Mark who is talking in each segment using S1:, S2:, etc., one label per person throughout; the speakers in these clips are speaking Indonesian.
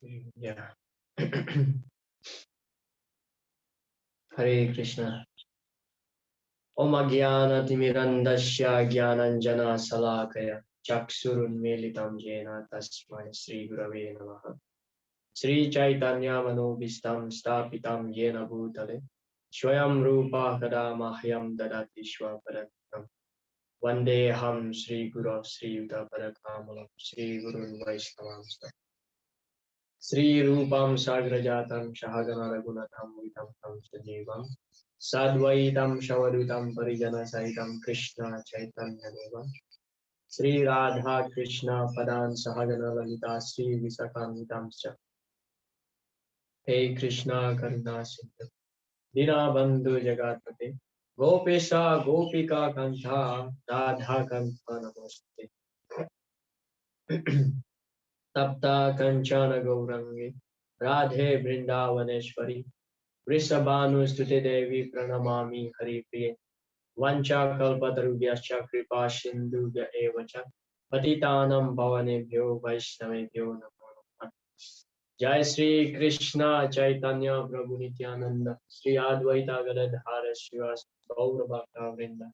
S1: Ya. Hare Krishna. Om Agyanatimirandasya Gyananjana Salakaya Chaksurunmilitam Jena Tasmai Sri Gurave Namaha. Sri Chaitanya Manobhistam Stapitam Yena Bhutale Swayam Rupa Kada Mahyam Dadati Swaparakam Vandeham Sri Guru Sri Yuta Parakamalam Sri Guru Vaishnavamsta Sri Rupam Sagrajatam Shahagana Raghunatham Vitam Tam Sajivam Sadvaitam Shavadutam Parijana Sahitam Krishna Chaitanya Devam Sri Radha Krishna Padan Sahagana Lalita Sri Visakhanitam Cha Hey Krishna Karuna Sindhu Dina Bandhu Jagatpate Gopesha Gopika Kantha Radha Kantha Namaste Tapta Kanchana Gaurangi Radhe Vrindavaneshwari Vrishabhanustute Devi Pranamami Haripriye Vancha Kalpatarubhyascha Kripa Sindhubhya Evacha Patitanam Bhavanebhyo Vaishnavebhyo Namo Namaha. Jai Sri Krishna Chaitanya Prabhu Nityananda Sri Advaita Gadadhara Srivas Gaura Bhakta Vrinda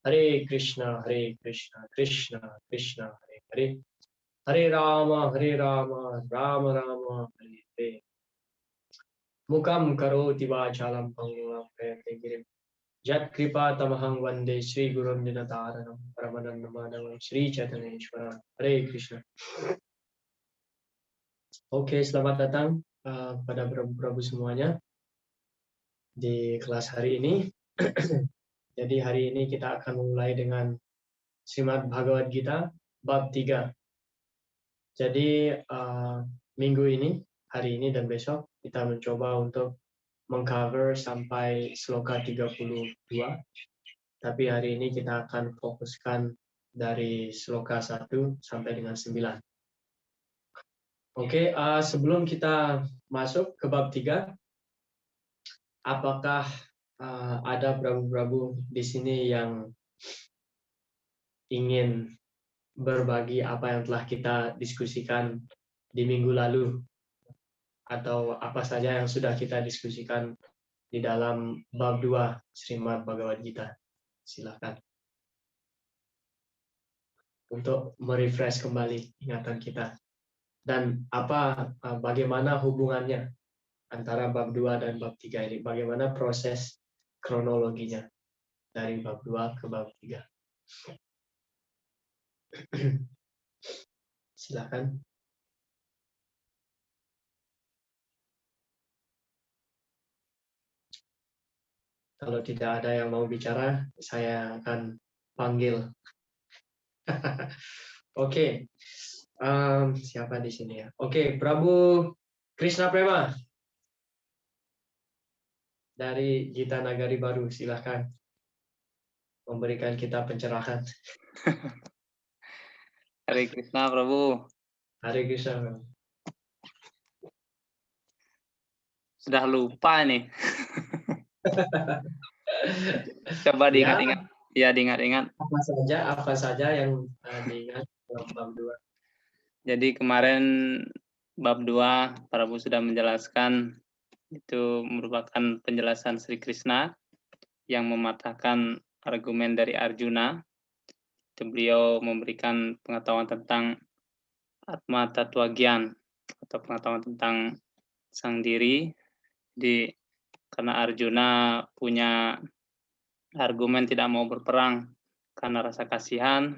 S1: Hare Krishna Krishna Krishna Hare Hare Hare Rama Rama Rama Hare Hare Mukam Karoti Vachalam Pangulam Prayate Girim Jat Kripa Tamahang Vande Sri Gurum Dinataranam Paramanandamanavam Sri Chaitaneshwaram Hare Krishna. Oke, selamat datang pada Prabu semuanya di kelas hari ini. Jadi hari ini kita akan memulai dengan Srimad Bhagavad Gita bab 3. Jadi minggu ini, hari ini dan besok kita mencoba untuk mengcover sampai sloka 32. Tapi hari ini kita akan fokuskan dari sloka 1 sampai dengan 9. Oke, sebelum kita masuk ke bab 3, apakah ada prabu-prabu di sini yang ingin berbagi apa yang telah kita diskusikan di minggu lalu? Atau apa saja yang sudah kita diskusikan di dalam bab 2 Srimad Bhagavad Gita? Silakan. Untuk merefresh kembali ingatan kita. Dan bagaimana hubungannya antara bab 2 dan bab 3 ini? Bagaimana proses kronologinya dari bab 2 ke bab 3? Silakan. Kalau tidak ada yang mau bicara, saya akan panggil. Oke. Siapa di sini ya? Oke, Prabu Krishna Prema dari Gita Nagari Baru, silakan memberikan kita pencerahan.
S2: Hare Krishna Prabu.
S1: Hare Krishna.
S2: Sudah lupa nih. Coba diingat-ingat. Ya, diingat-ingat.
S1: Apa saja yang diingat dalam bab 2?
S2: Jadi kemarin bab 2 Prabu sudah menjelaskan, itu merupakan penjelasan Sri Krishna yang mematahkan argumen dari Arjuna. Itu beliau memberikan pengetahuan tentang Atma Tattwa Gyan atau pengetahuan tentang sang diri. Jadi karena Arjuna punya argumen tidak mau berperang karena rasa kasihan,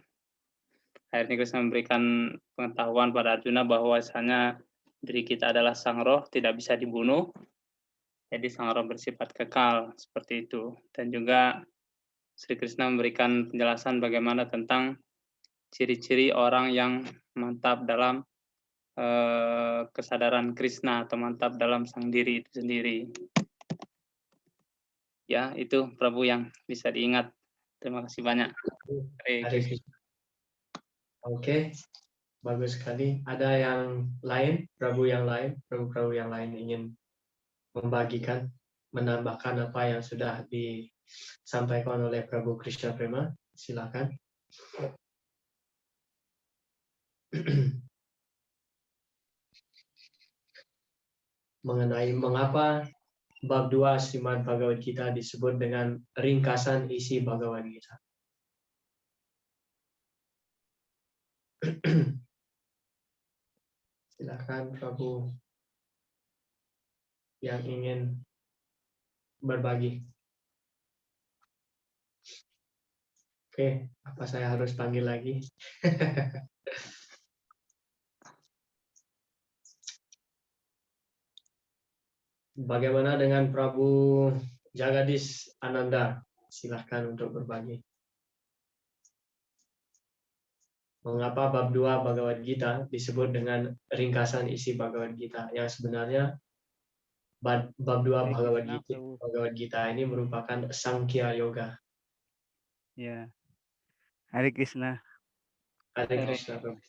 S2: akhirnya Krishna memberikan pengetahuan pada Arjuna bahwasanya diri kita adalah sang roh, tidak bisa dibunuh. Jadi sang roh bersifat kekal, seperti itu. Dan juga Sri Krishna memberikan penjelasan bagaimana tentang ciri-ciri orang yang mantap dalam kesadaran Krishna atau mantap dalam sang diri itu sendiri. Ya, itu Prabu yang bisa diingat. Terima kasih banyak.
S1: Oke, bagus sekali. Ada yang lain, Prabu yang lain ingin membagikan, menambahkan apa yang sudah disampaikan oleh Prabu Krishna Prema? Silakan. mengenai mengapa bab 2 Srimad Bhagavad Gita disebut dengan ringkasan isi Bhagavad Gita. Silakan Prabu yang ingin berbagi. Oke, apa saya harus panggil lagi? Bagaimana dengan Prabu Jagadis Ananda? Silakan untuk berbagi. Mengapa bab 2 Bhagavad Gita disebut dengan ringkasan isi Bhagavad Gita? Yang sebenarnya bab 2 Bhagavad Gita ini merupakan Sankhya Yoga.
S3: Ya, Hare Krishna.
S1: Hare Krishna, Prabu.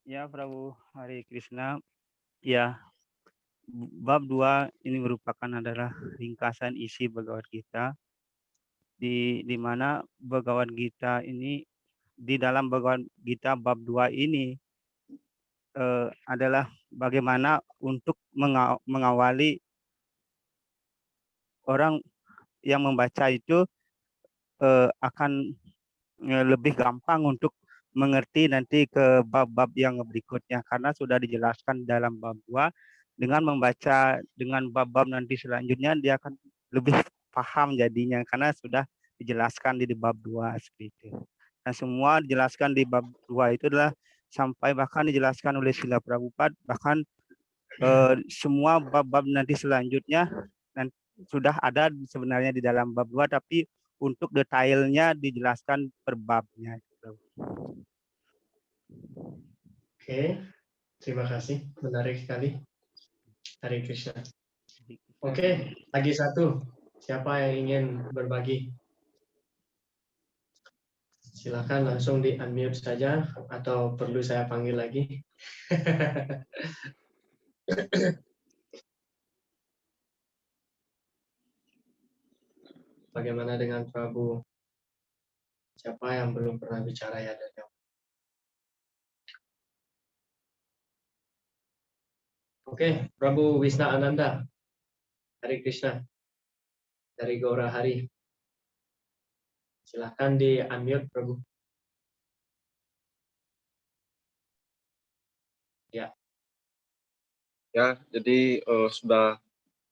S3: Ya, Prabu, Hare Krishna. Ya, bab 2 ini merupakan adalah ringkasan isi Bhagavad Gita, di mana Bhagavad Gita ini, di dalam Bhagavad Gita bab 2 ini adalah bagaimana untuk mengawali orang yang membaca itu akan lebih gampang untuk mengerti nanti ke bab-bab yang berikutnya, karena sudah dijelaskan dalam bab 2. Dengan membaca dengan bab-bab nanti selanjutnya dia akan lebih paham jadinya, karena sudah dijelaskan di bab 2 seperti itu. Nah, semua dijelaskan di bab 2 itu adalah sampai bahkan dijelaskan oleh Srila Prabhupada, bahkan semua bab-bab nanti selanjutnya sudah ada sebenarnya di dalam bab 2, tapi untuk detailnya dijelaskan per babnya.
S1: Oke, terima kasih. Menarik sekali. Hare Krishna. Oke, lagi satu. Siapa yang ingin berbagi? Silakan langsung di-unmute saja, atau perlu saya panggil lagi? Bagaimana dengan Prabu? Siapa yang belum pernah bicara ya dari awal? Oke, Prabu Wisna Ananda. Hare Krishna. Dari Gaura Hari. Silakan di-unmute, Prabu. Ya.
S4: Ya, jadi sudah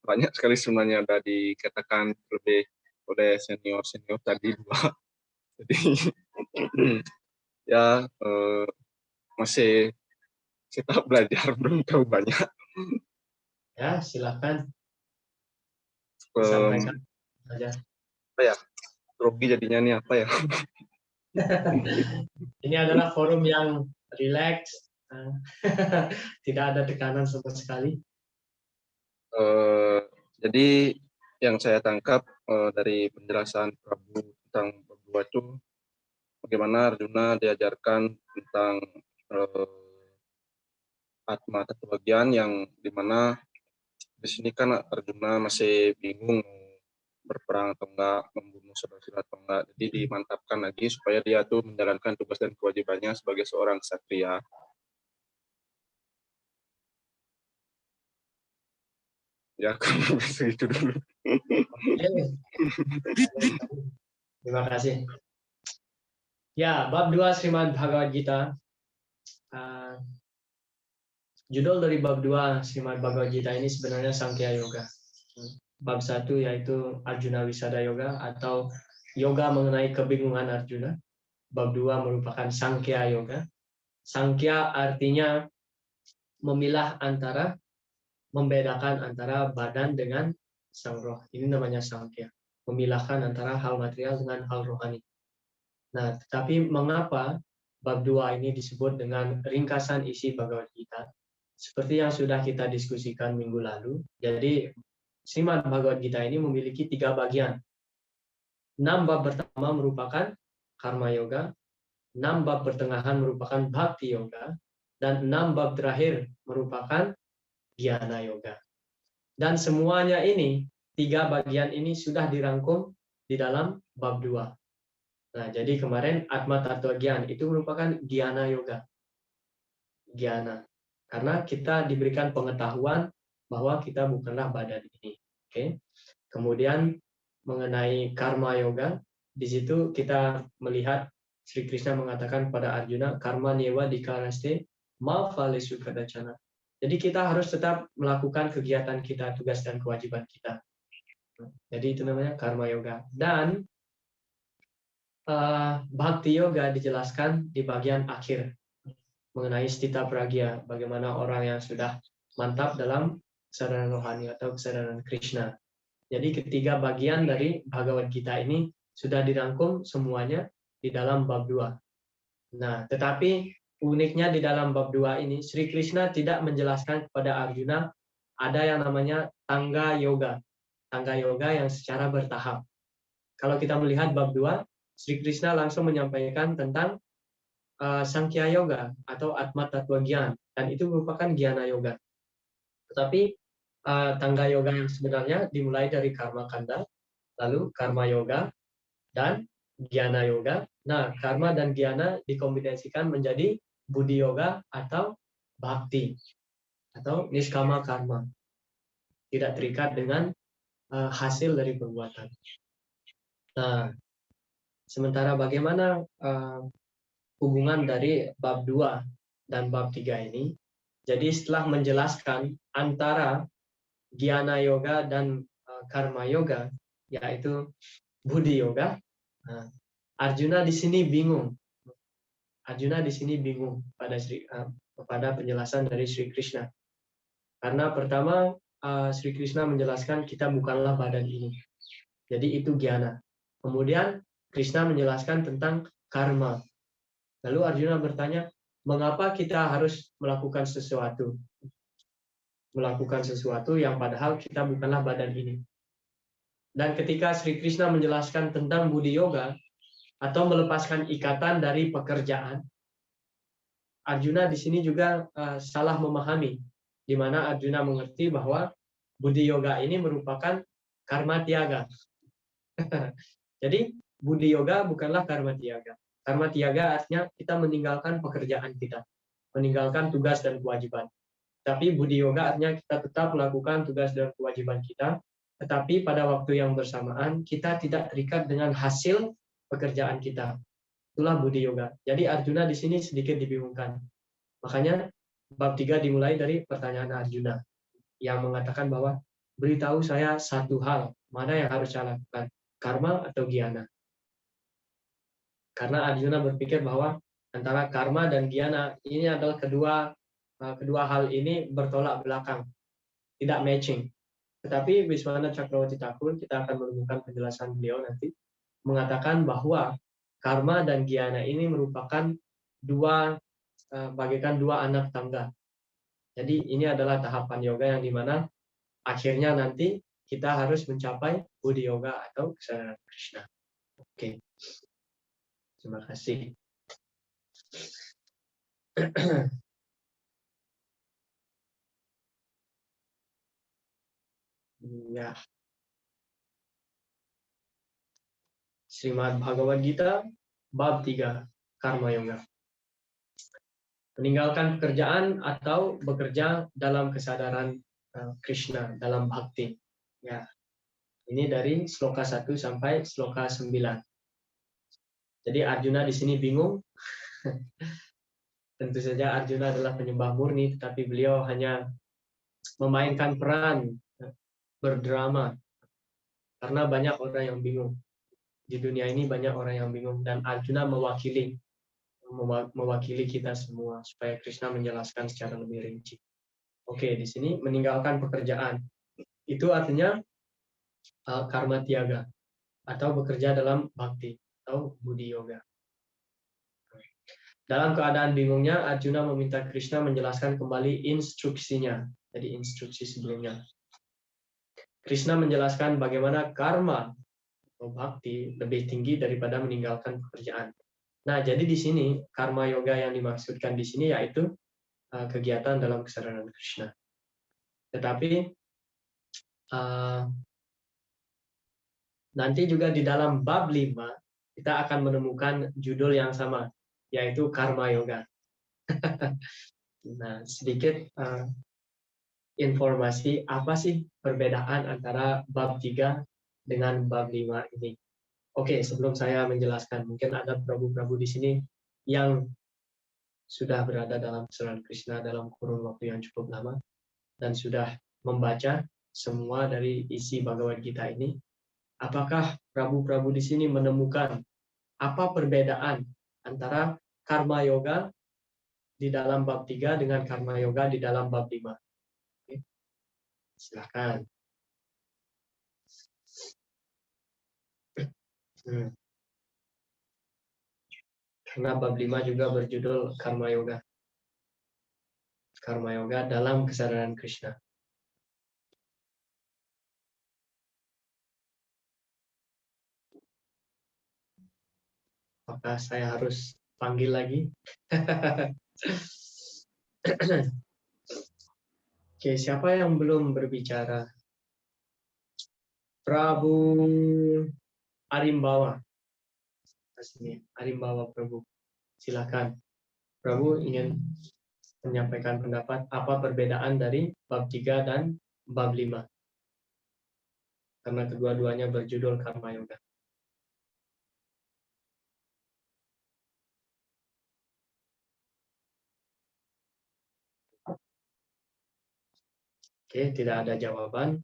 S4: banyak sekali sebenarnya sudah dikatakan lebih oleh senior tadi dua. Jadi ya masih kita belajar, belum tahu banyak.
S1: Ya, silakan. Sampaikan saja.
S4: Apa ya? Grogi jadinya nih apa ya?
S1: Ini adalah forum yang rileks, tidak ada tekanan sama sekali.
S4: Jadi yang saya tangkap dari penjelasan Prabu tentang berdua itu, bagaimana Arjuna diajarkan tentang Atma Tattvagian, yang dimana di sini kan Arjuna masih bingung berperang atau enggak, membunuh saudara atau enggak. Jadi dimantapkan lagi supaya dia tuh menjalankan tugas dan kewajibannya sebagai seorang ksatria. Ya, segitu dulu.
S1: Terima kasih. Ya, bab 2 Srimad Bhagavad Gita. Judul dari bab 2 Srimad Bhagavad Gita ini sebenarnya Sankhya Yoga. Bab 1 yaitu Arjuna Wisada Yoga atau yoga mengenai kebingungan Arjuna. Bab 2 merupakan Sankhya Yoga. Sankhya artinya membedakan antara badan dengan sang roh. Ini namanya Sankhya. Memilahkan antara hal material dengan hal rohani. Nah, tetapi mengapa bab 2 ini disebut dengan ringkasan isi Bhagavad Gita? Seperti yang sudah kita diskusikan minggu lalu, jadi Srimad Bhagavad Gita ini memiliki 3 bagian. 6 bab pertama merupakan Karma Yoga, 6 bab pertengahan merupakan Bhakti Yoga, dan 6 bab terakhir merupakan Jnana Yoga. Dan semuanya ini, 3 bagian ini sudah dirangkum di dalam bab 2. Nah, jadi kemarin Atma Tattva Gyan itu merupakan Jnana Yoga. Jnana. Karena kita diberikan pengetahuan bahwa kita bukanlah badan ini. Oke. Kemudian mengenai karma yoga, di situ kita melihat Sri Krishna mengatakan pada Arjuna, karma nyewa dikaraste ma phalesu kadacana. Jadi kita harus tetap melakukan kegiatan kita, tugas dan kewajiban kita. Jadi itu namanya karma yoga. Dan bhakti yoga dijelaskan di bagian akhir mengenai stita pragya, bagaimana orang yang sudah mantap dalam kesadaran rohani atau kesadaran Krishna. Jadi ketiga bagian dari Bhagavad Gita ini sudah dirangkum semuanya di dalam bab 2. Nah, tetapi uniknya di dalam bab 2 ini, Sri Krishna tidak menjelaskan kepada Arjuna ada yang namanya tangga yoga. Tangga yoga yang secara bertahap. Kalau kita melihat bab 2, Sri Krishna langsung menyampaikan tentang Sankhya Yoga atau Atma Tattva Gyan, dan itu merupakan Gyana Yoga. Tetapi tangga yoga yang sebenarnya dimulai dari Karma Kanda, lalu Karma Yoga, dan Gyana Yoga. Nah, Karma dan Gyana dikombinasikan menjadi Buddhi Yoga atau Bhakti, atau Niskama Karma. Tidak terikat dengan hasil dari perbuatan. Nah, sementara bagaimana hubungan dari bab 2 dan bab 3 ini. Jadi setelah menjelaskan antara Gyana Yoga dan Karma Yoga, yaitu Buddhi Yoga, Arjuna di sini bingung. Arjuna di sini bingung pada penjelasan dari Sri Krishna. Karena pertama Sri Krishna menjelaskan kita bukanlah badan ini. Jadi itu Gyana. Kemudian Krishna menjelaskan tentang karma. Lalu Arjuna bertanya, mengapa kita harus melakukan sesuatu? Melakukan sesuatu yang padahal kita bukanlah badan ini. Dan ketika Sri Krishna menjelaskan tentang Buddhi Yoga, atau melepaskan ikatan dari pekerjaan, Arjuna di sini juga salah memahami, di mana Arjuna mengerti bahwa Buddhi Yoga ini merupakan karma tiaga. Jadi Buddhi Yoga bukanlah karma tiaga. Karma tiaga artinya kita meninggalkan pekerjaan kita, meninggalkan tugas dan kewajiban. Tapi Buddhi Yoga artinya kita tetap melakukan tugas dan kewajiban kita, tetapi pada waktu yang bersamaan kita tidak terikat dengan hasil pekerjaan kita. Itulah Buddhi Yoga. Jadi Arjuna di sini sedikit dibingungkan. Makanya bab 3 dimulai dari pertanyaan Arjuna yang mengatakan bahwa beritahu saya satu hal, mana yang harus saya lakukan, karma atau gyana. Karena Arjuna berpikir bahwa antara karma dan gyana ini adalah kedua hal ini bertolak belakang, tidak matching. Tetapi Wiswana Cakrawati Thakur, kita akan menemukan penjelasan beliau nanti, mengatakan bahwa karma dan gyana ini merupakan bagaikan dua anak tangga. Jadi ini adalah tahapan yoga yang dimana akhirnya nanti kita harus mencapai Buddhi Yoga atau kesadaran Krishna. Oke. Terima kasih. Ya. Srimad Bhagavad Gita bab 3 Karma Yoga. Meninggalkan pekerjaan atau bekerja dalam kesadaran Krishna, dalam bhakti. Ya. Ini dari sloka 1 sampai sloka 9. Jadi Arjuna di sini bingung. Tentu saja Arjuna adalah penyembah murni, tetapi beliau hanya memainkan peran berdrama. Karena banyak orang yang bingung. Di dunia ini banyak orang yang bingung, dan Arjuna mewakili kita semua supaya Krishna menjelaskan secara lebih rinci. Oke, di sini meninggalkan pekerjaan. Itu artinya karma tiaga atau bekerja dalam bhakti atau Buddhi Yoga. Dalam keadaan bingungnya, Arjuna meminta Krishna menjelaskan kembali instruksinya. Jadi instruksi sebelumnya. Krishna menjelaskan bagaimana karma atau bhakti lebih tinggi daripada meninggalkan pekerjaan. Nah, jadi di sini karma yoga yang dimaksudkan di sini yaitu kegiatan dalam kesadaran Krishna. Tetapi nanti juga di dalam bab 5 kita akan menemukan judul yang sama, yaitu karma yoga. Nah, sedikit informasi apa sih perbedaan antara bab 3 dengan bab 5 ini. Oke, sebelum saya menjelaskan, mungkin ada prabu-prabu di sini yang sudah berada dalam pesanan Krishna dalam kurun waktu yang cukup lama dan sudah membaca semua dari isi Bhagavad Gita ini. Apakah prabu-prabu di sini menemukan apa perbedaan antara karma yoga di dalam bab 3 dengan karma yoga di dalam bab 5? Oke, silakan. Karena bab 5 juga berjudul Karma Yoga. Karma Yoga dalam kesadaran Krishna. Apakah saya harus panggil lagi? Oke, siapa yang belum berbicara? Prabu Arimbawa. Sini, Arimbawa Prabu. Silakan. Prabu ingin menyampaikan pendapat apa perbedaan dari bab 3 dan bab 5. Karena kedua-duanya berjudul Karma Yoga. Oke, tidak ada jawaban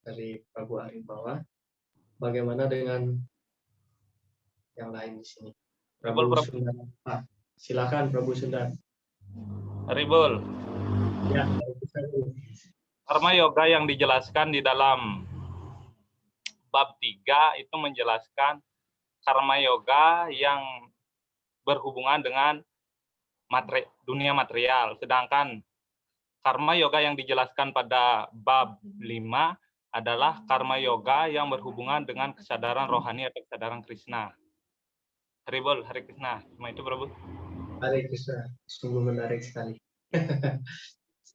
S1: dari Prabu Arimbawa. Bagaimana dengan yang lain di sini? Prabu Sundar. Silakan Prabu Sundar.
S5: Ribul.
S1: Ya,
S5: Karma yoga yang dijelaskan di dalam bab 3 itu menjelaskan karma yoga yang berhubungan dengan dunia material. Sedangkan karma yoga yang dijelaskan pada bab 5 adalah karma yoga yang berhubungan dengan kesadaran rohani atau kesadaran Krishna. Haribol, Hare Krishna. Cuma itu, Prabu.
S1: Hare Krishna. Sungguh menarik sekali.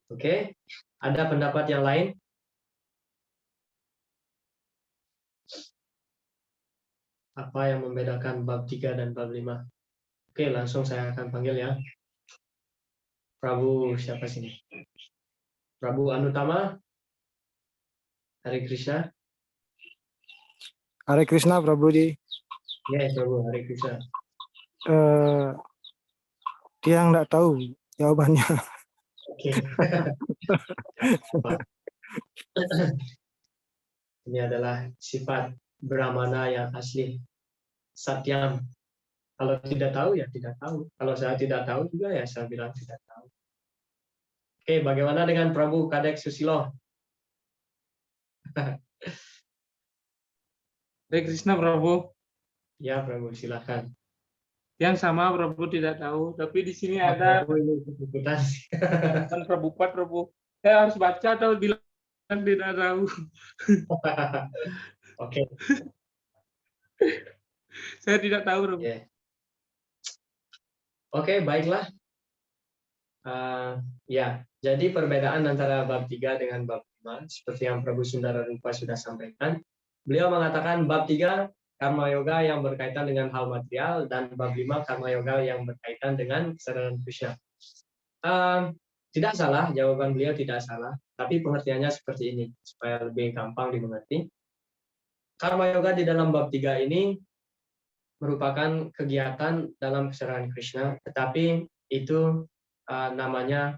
S1: Oke, ada pendapat yang lain? Apa yang membedakan bab 3 dan bab 5? Oke, langsung saya akan panggil ya. Prabu siapa sini? Prabu Anutama. Hare Krishna.
S6: Hare Krishna, Prabhuji.
S1: Ya, Prabu, Hare Krishna.
S6: Dia nggak tahu jawabannya.
S1: Oke. Ini adalah sifat Brahmana yang asli. Satyam. Kalau tidak tahu, ya tidak tahu. Kalau saya tidak tahu juga, ya saya bilang tidak tahu. Oke, bagaimana dengan Prabu Kadek Susilo?
S2: Hare Krishna, Prabu.
S1: Ya, Prabu, silakan.
S2: Yang sama Prabu tidak tahu, tapi di sini ada Prabu Pat, Prabu. Saya harus baca atau bilang tidak tahu.
S1: Oke.
S2: Saya tidak tahu, Prabu.
S1: Oke, baiklah. Ya, jadi perbedaan antara bab 3 dengan bab 5, seperti yang Prabu Sundara Rupa sudah sampaikan. Beliau mengatakan bab 3 karma yoga yang berkaitan dengan hal material, dan bab 5 karma yoga yang berkaitan dengan kesadaran Krishna. Tidak salah, jawaban beliau tidak salah, tapi pengertiannya seperti ini, supaya lebih gampang dimengerti. Karma yoga di dalam bab 3 ini merupakan kegiatan dalam kesadaran Krishna, tetapi itu namanya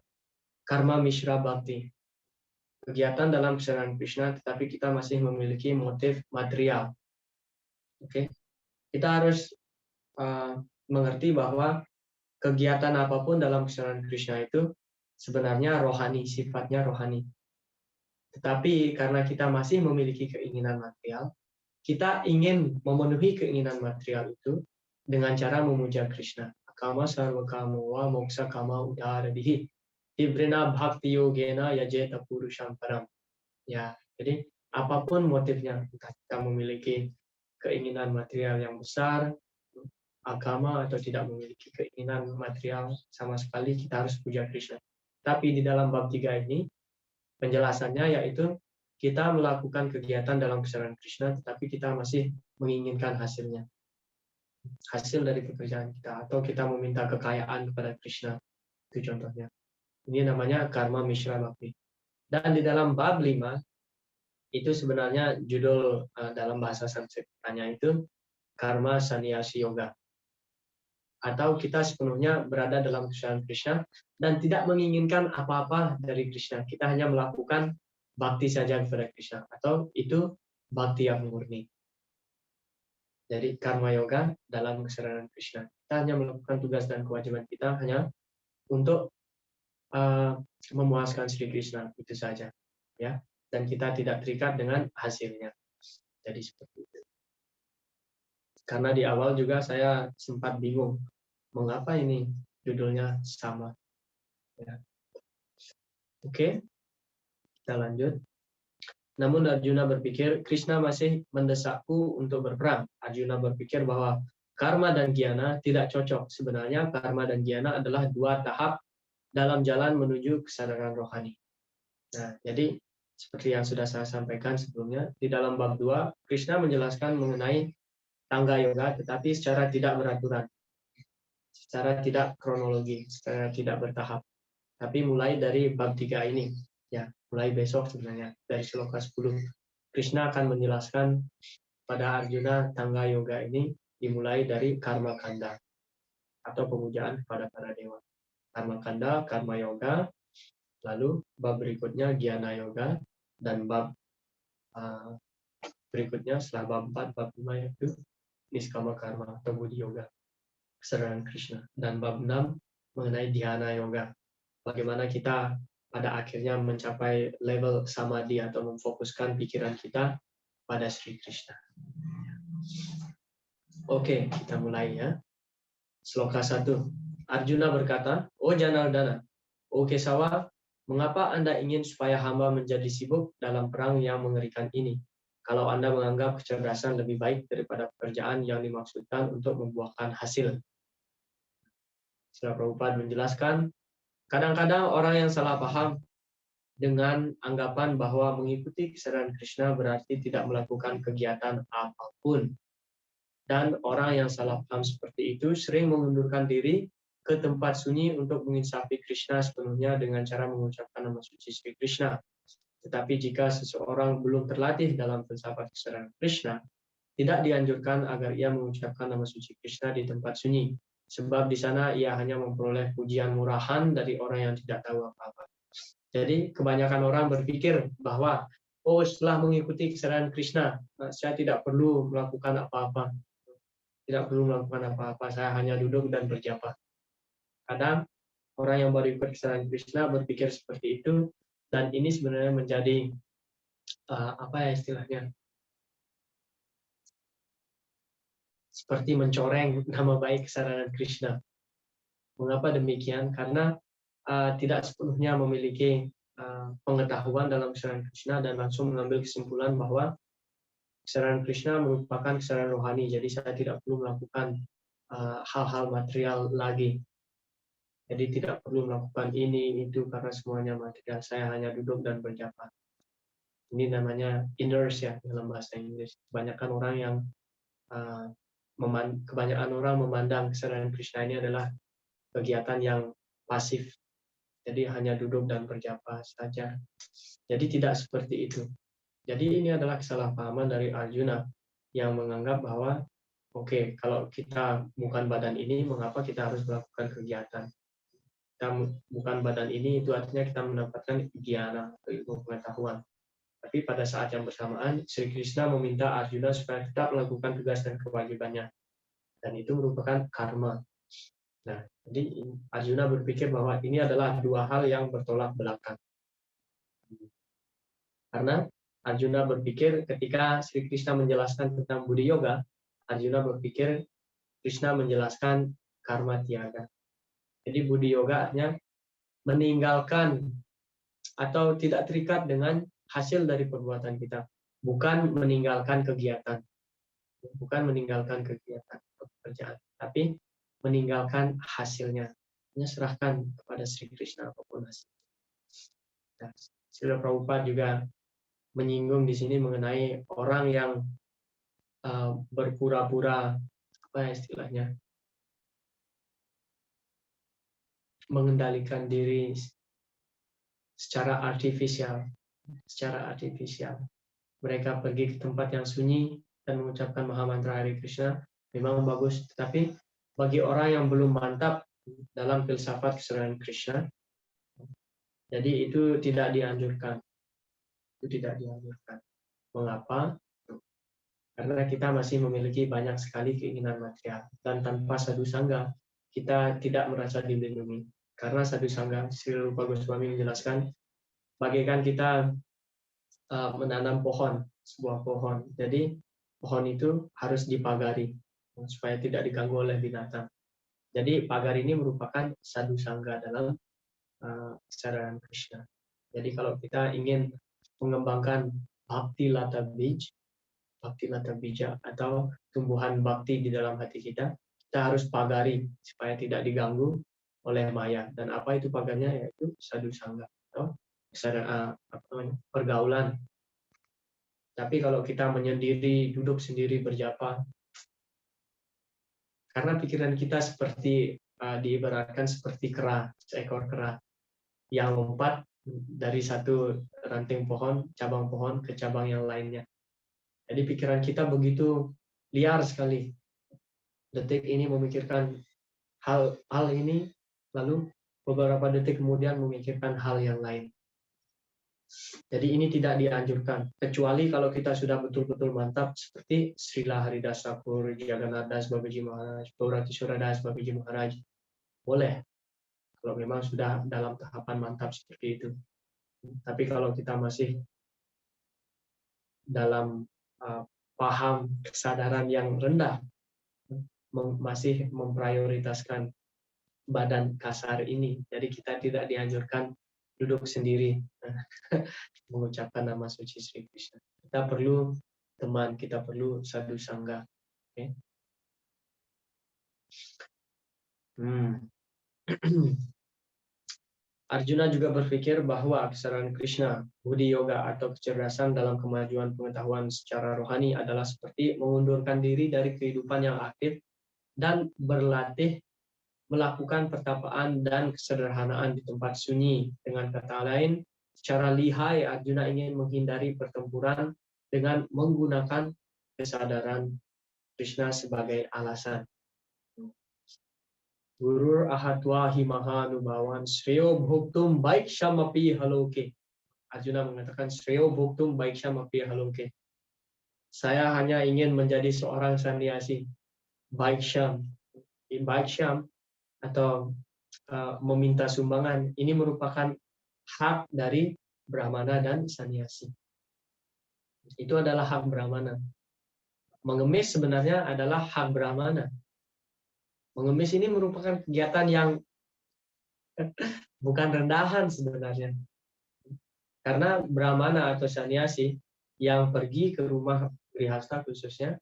S1: karma mishra bhakti. Kegiatan dalam kesadaran Krishna, tetapi kita masih memiliki motif material. Oke, kita harus mengerti bahwa kegiatan apapun dalam kesadaran Krishna itu sebenarnya rohani, sifatnya rohani. Tetapi karena kita masih memiliki keinginan material, kita ingin memenuhi keinginan material itu dengan cara memuja Krishna. Kama sarva kama wa moksa kama udaradihi ibrina bhakti yogena yajeta purusham param. Ya, jadi apapun motifnya, kita memiliki keinginan material yang besar, agama, atau tidak memiliki keinginan material sama sekali, kita harus puja Krishna. Tapi di dalam bab 3 ini penjelasannya yaitu kita melakukan kegiatan dalam kesadaran Krishna, tetapi kita masih menginginkan hasilnya. Hasil dari pekerjaan kita, atau kita meminta kekayaan kepada Krishna. Itu contohnya. Ini namanya karma mishra bhakti. Dan di dalam bab 5 itu sebenarnya judul dalam bahasa Sanskertanya itu karma sannyasi yoga. Atau kita sepenuhnya berada dalam kesadaran Krishna dan tidak menginginkan apa-apa dari Krishna. Kita hanya melakukan bakti saja kepada Krishna. Atau itu bakti yang murni. Jadi karma yoga dalam kesadaran Krishna. Kita hanya melakukan tugas dan kewajiban kita hanya untuk memuaskan Sri Krishna, itu saja. Ya. Dan kita tidak terikat dengan hasilnya. Jadi seperti itu. Karena di awal juga saya sempat bingung, mengapa ini judulnya sama. Ya. Oke, kita lanjut. Namun Arjuna berpikir, Krishna masih mendesakku untuk berperang. Arjuna berpikir bahwa karma dan jnana tidak cocok. Sebenarnya karma dan jnana adalah dua tahap dalam jalan menuju kesadaran rohani. Nah, jadi seperti yang sudah saya sampaikan sebelumnya, di dalam bab 2, Krishna menjelaskan mengenai tangga yoga, tetapi secara tidak beraturan, secara tidak kronologi, secara tidak bertahap. Tapi mulai dari bab 3 ini, ya, mulai besok sebenarnya, dari sloka 10, Krishna akan menjelaskan pada Arjuna tangga yoga ini dimulai dari karma kanda, atau pemujaan kepada para dewa. Karma kanda, karma yoga, lalu bab berikutnya Jnana Yoga, dan bab berikutnya setelah bab 4, bab 5 yaitu Niskama Karma atau Budi Yoga, kesadaran Krishna. Dan bab 6 mengenai Dhyana Yoga, bagaimana kita pada akhirnya mencapai level samadhi atau memfokuskan pikiran kita pada Sri Krishna. Oke, kita mulai ya. Sloka 1. Arjuna berkata, "Oh Janardana, oh Kesawa, mengapa Anda ingin supaya hamba menjadi sibuk dalam perang yang mengerikan ini? Kalau Anda menganggap kecerdasan lebih baik daripada pekerjaan yang dimaksudkan untuk membuahkan hasil." Srila Prabhupada menjelaskan, kadang-kadang orang yang salah paham dengan anggapan bahwa mengikuti kesadaran Krishna berarti tidak melakukan kegiatan apapun. Dan orang yang salah paham seperti itu sering mengundurkan diri ke tempat sunyi untuk menginsafi Krishna sepenuhnya dengan cara mengucapkan nama suci Sri Krishna. Tetapi jika seseorang belum terlatih dalam filsafat kesadaran Krishna, tidak dianjurkan agar ia mengucapkan nama suci Krishna di tempat sunyi, sebab di sana ia hanya memperoleh pujian murahan dari orang yang tidak tahu apa-apa. Jadi kebanyakan orang berpikir bahwa, oh setelah mengikuti kesadaran Krishna, saya tidak perlu melakukan apa-apa. Tidak perlu melakukan apa-apa, saya hanya duduk dan berjapa. Kadang orang yang baru ikut kesadaran Krishna berpikir seperti itu, dan ini sebenarnya menjadi istilahnya, seperti mencoreng nama baik kesadaran Krishna. Mengapa demikian? Karena tidak sepenuhnya memiliki pengetahuan dalam kesadaran Krishna dan langsung mengambil kesimpulan bahwa kesadaran Krishna merupakan kesadaran rohani, jadi saya tidak perlu melakukan hal-hal material lagi. Jadi tidak perlu melakukan ini, itu, karena semuanya material. Saya hanya duduk dan berjapa. Ini namanya inertia dalam bahasa Inggris. Kebanyakan orang memandang kesadaran Krishna ini adalah kegiatan yang pasif. Jadi hanya duduk dan berjapa saja. Jadi tidak seperti itu. Jadi ini adalah kesalahpahaman dari Arjuna yang menganggap bahwa oke, kalau kita bukan badan ini, mengapa kita harus melakukan kegiatan? Kita bukan badan ini, itu artinya kita mendapatkan jnana atau ilmu pengetahuan. Tapi pada saat yang bersamaan, Sri Krishna meminta Arjuna supaya tetap melakukan tugas dan kewajibannya. Dan itu merupakan karma. Nah, jadi Arjuna berpikir bahwa ini adalah dua hal yang bertolak belakang. Karena Arjuna berpikir ketika Sri Krishna menjelaskan tentang Budi Yoga, Arjuna berpikir Krishna menjelaskan karma tiaga. Jadi Budi Yoga artinya meninggalkan atau tidak terikat dengan hasil dari perbuatan kita. Bukan meninggalkan kegiatan. Bukan meninggalkan kegiatan atau pekerjaan. Tapi meninggalkan hasilnya. Hanya serahkan kepada Sri Krishna apapun hasilnya. Nah, Srila Prabhupada juga menyinggung di sini mengenai orang yang berpura-pura, istilahnya, mengendalikan diri secara artifisial. Mereka pergi ke tempat yang sunyi dan mengucapkan Maha Mantra Hare Krishna, memang bagus. Tetapi bagi orang yang belum mantap dalam filsafat keseluruhan Krishna, jadi itu tidak dianjurkan. Mengapa? Karena kita masih memiliki banyak sekali keinginan material, dan tanpa sadhu sangga kita tidak merasa dilindungi. Karena sadhu sangga, Sri Rupa Goswami menjelaskan, bagaikan kita menanam sebuah pohon. Jadi pohon itu harus dipagari supaya tidak diganggu oleh binatang. Jadi pagar ini merupakan sadhu sangga dalam kesadaran Krishna. Jadi kalau kita ingin mengembangkan bhakti lata bija atau tumbuhan bakti di dalam hati kita, kita harus pagari supaya tidak diganggu oleh maya. Dan apa itu pagarnya? Yaitu sadhu sangga atau pergaulan. Tapi kalau kita menyendiri, duduk sendiri berjapa, karena pikiran kita seperti diibaratkan seperti kera, seekor kera yang lompat dari satu ranting pohon, cabang pohon ke cabang yang lainnya. Jadi pikiran kita begitu liar sekali. Detik ini memikirkan hal ini, lalu beberapa detik kemudian memikirkan hal yang lain. Jadi ini tidak dianjurkan, kecuali kalau kita sudah betul-betul mantap seperti Srila Haridas Thakur, Jagannath Das Babaji Maharaj, Gauratiswara Das Babaji Maharaj. Boleh, kalau memang sudah dalam tahapan mantap seperti itu. Tapi kalau kita masih dalam paham kesadaran yang rendah, masih memprioritaskan badan kasar ini, jadi kita tidak dianjurkan duduk sendiri mengucapkan nama suci Sri Krishna. Kita perlu teman, kita perlu sadhu sangga. Okay? Arjuna juga berpikir bahwa kesadaran Krishna, Buddhi Yoga atau kecerdasan dalam kemajuan pengetahuan secara rohani adalah seperti mengundurkan diri dari kehidupan yang aktif dan berlatih melakukan pertapaan dan kesederhanaan di tempat sunyi. Dengan kata lain, secara lihai Arjuna ingin menghindari pertempuran dengan menggunakan kesadaran Krishna sebagai alasan. Gurur ahatwa himaha nubawan sreyo bhoktum baik syamapi haloke. Arjuna mengatakan sreyo bhoktum baik syamapi haloke. Saya hanya ingin menjadi seorang sannyasi. Baik syam atau meminta sumbangan, ini merupakan hak dari Brahmana dan sannyasi. Itu adalah hak Brahmana. Mengemis sebenarnya adalah hak Brahmana. Mengemis ini merupakan kegiatan yang bukan rendahan sebenarnya. Karena Brahmana atau sannyasi yang pergi ke rumah grihasta khususnya,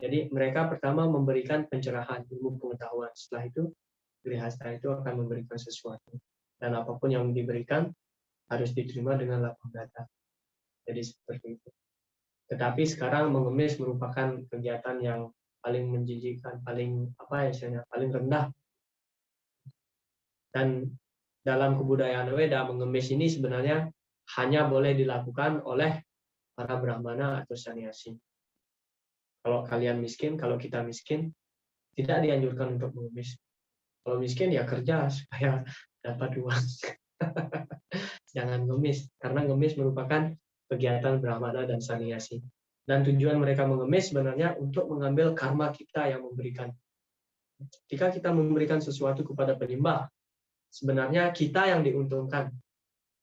S1: jadi mereka pertama memberikan pencerahan, ilmu pengetahuan. Setelah itu grihasta itu akan memberikan sesuatu, dan apapun yang diberikan harus diterima dengan lapang dada. Jadi seperti itu. Tetapi sekarang mengemis merupakan kegiatan yang paling menjijikkan, paling rendah. Dan dalam kebudayaan Weda, mengemis ini sebenarnya hanya boleh dilakukan oleh para brahmana atau sannyasi. Kalau kalian miskin, kalau kita miskin, tidak dianjurkan untuk mengemis. Kalau miskin ya kerja supaya dapat uang. Jangan ngemis, karena ngemis merupakan kegiatan brahmana dan sannyasi. Dan tujuan mereka mengemis sebenarnya untuk mengambil karma kita yang memberikan. Jika kita memberikan sesuatu kepada penyembah, sebenarnya kita yang diuntungkan.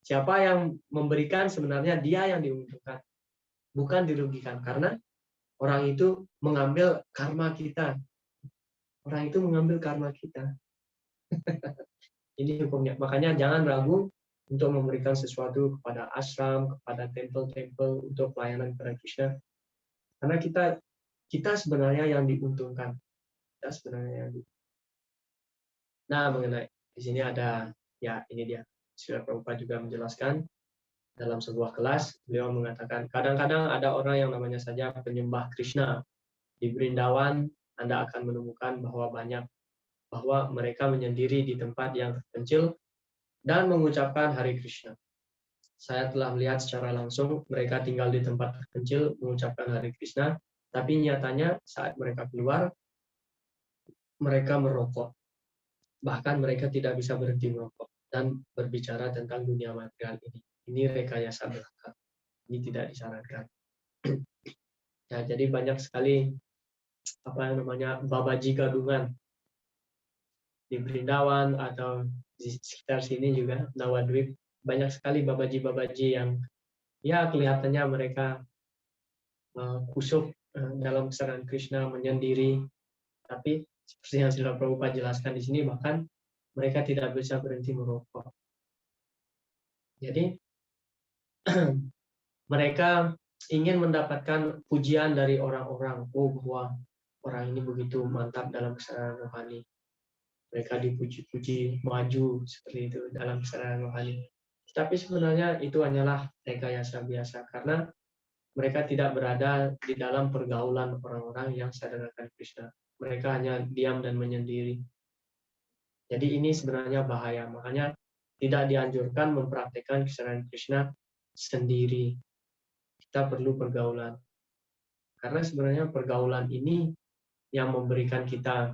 S1: Siapa yang memberikan sebenarnya dia yang diuntungkan, bukan dirugikan. Karena orang itu mengambil karma kita. Orang itu mengambil karma kita. Ini hukumnya. Makanya jangan ragu untuk memberikan sesuatu kepada ashram, kepada tempel-tempel untuk pelayanan kepada Krishna. Karena kita sebenarnya yang diuntungkan. Kita sebenarnya yang Nah, mengenai di sini ada, ya ini dia. Srila Prabhupada juga menjelaskan dalam sebuah kelas, beliau mengatakan, kadang-kadang ada orang yang namanya saja penyembah Krishna. Di Brindawan, Anda akan menemukan bahwa mereka menyendiri di tempat yang terpencil dan mengucapkan Hare Krishna. saya telah melihat secara langsung mereka tinggal di tempat terpencil mengucapkan Hare Krishna, tapi nyatanya saat mereka keluar, mereka merokok. Bahkan mereka tidak bisa berhenti merokok dan berbicara tentang dunia material ini. Ini rekayasa belaka. Ini tidak disarankan. Ya, jadi banyak sekali babaji gadungan di Brindawan atau di sekitar sini juga Nawadwip, banyak sekali babaji-babaji yang ya kelihatannya mereka kusuk dalam kesadaran Krishna, menyendiri, tapi seperti yang Srila Prabhupada jelaskan di sini, bahkan mereka tidak bisa berhenti merokok. Jadi mereka ingin mendapatkan pujian dari orang-orang, bahwa orang ini begitu mantap dalam kesadaran rohani. Mereka dipuji-puji, maju seperti itu dalam kesadaran rohani. Tapi sebenarnya itu hanyalah rekayasa biasa, karena mereka tidak berada di dalam pergaulan orang-orang yang sadar akan Krishna. Mereka hanya diam dan menyendiri. Jadi ini sebenarnya bahaya, makanya tidak dianjurkan mempraktikkan kesadaran Krishna sendiri. Kita perlu pergaulan. Karena sebenarnya pergaulan ini yang memberikan kita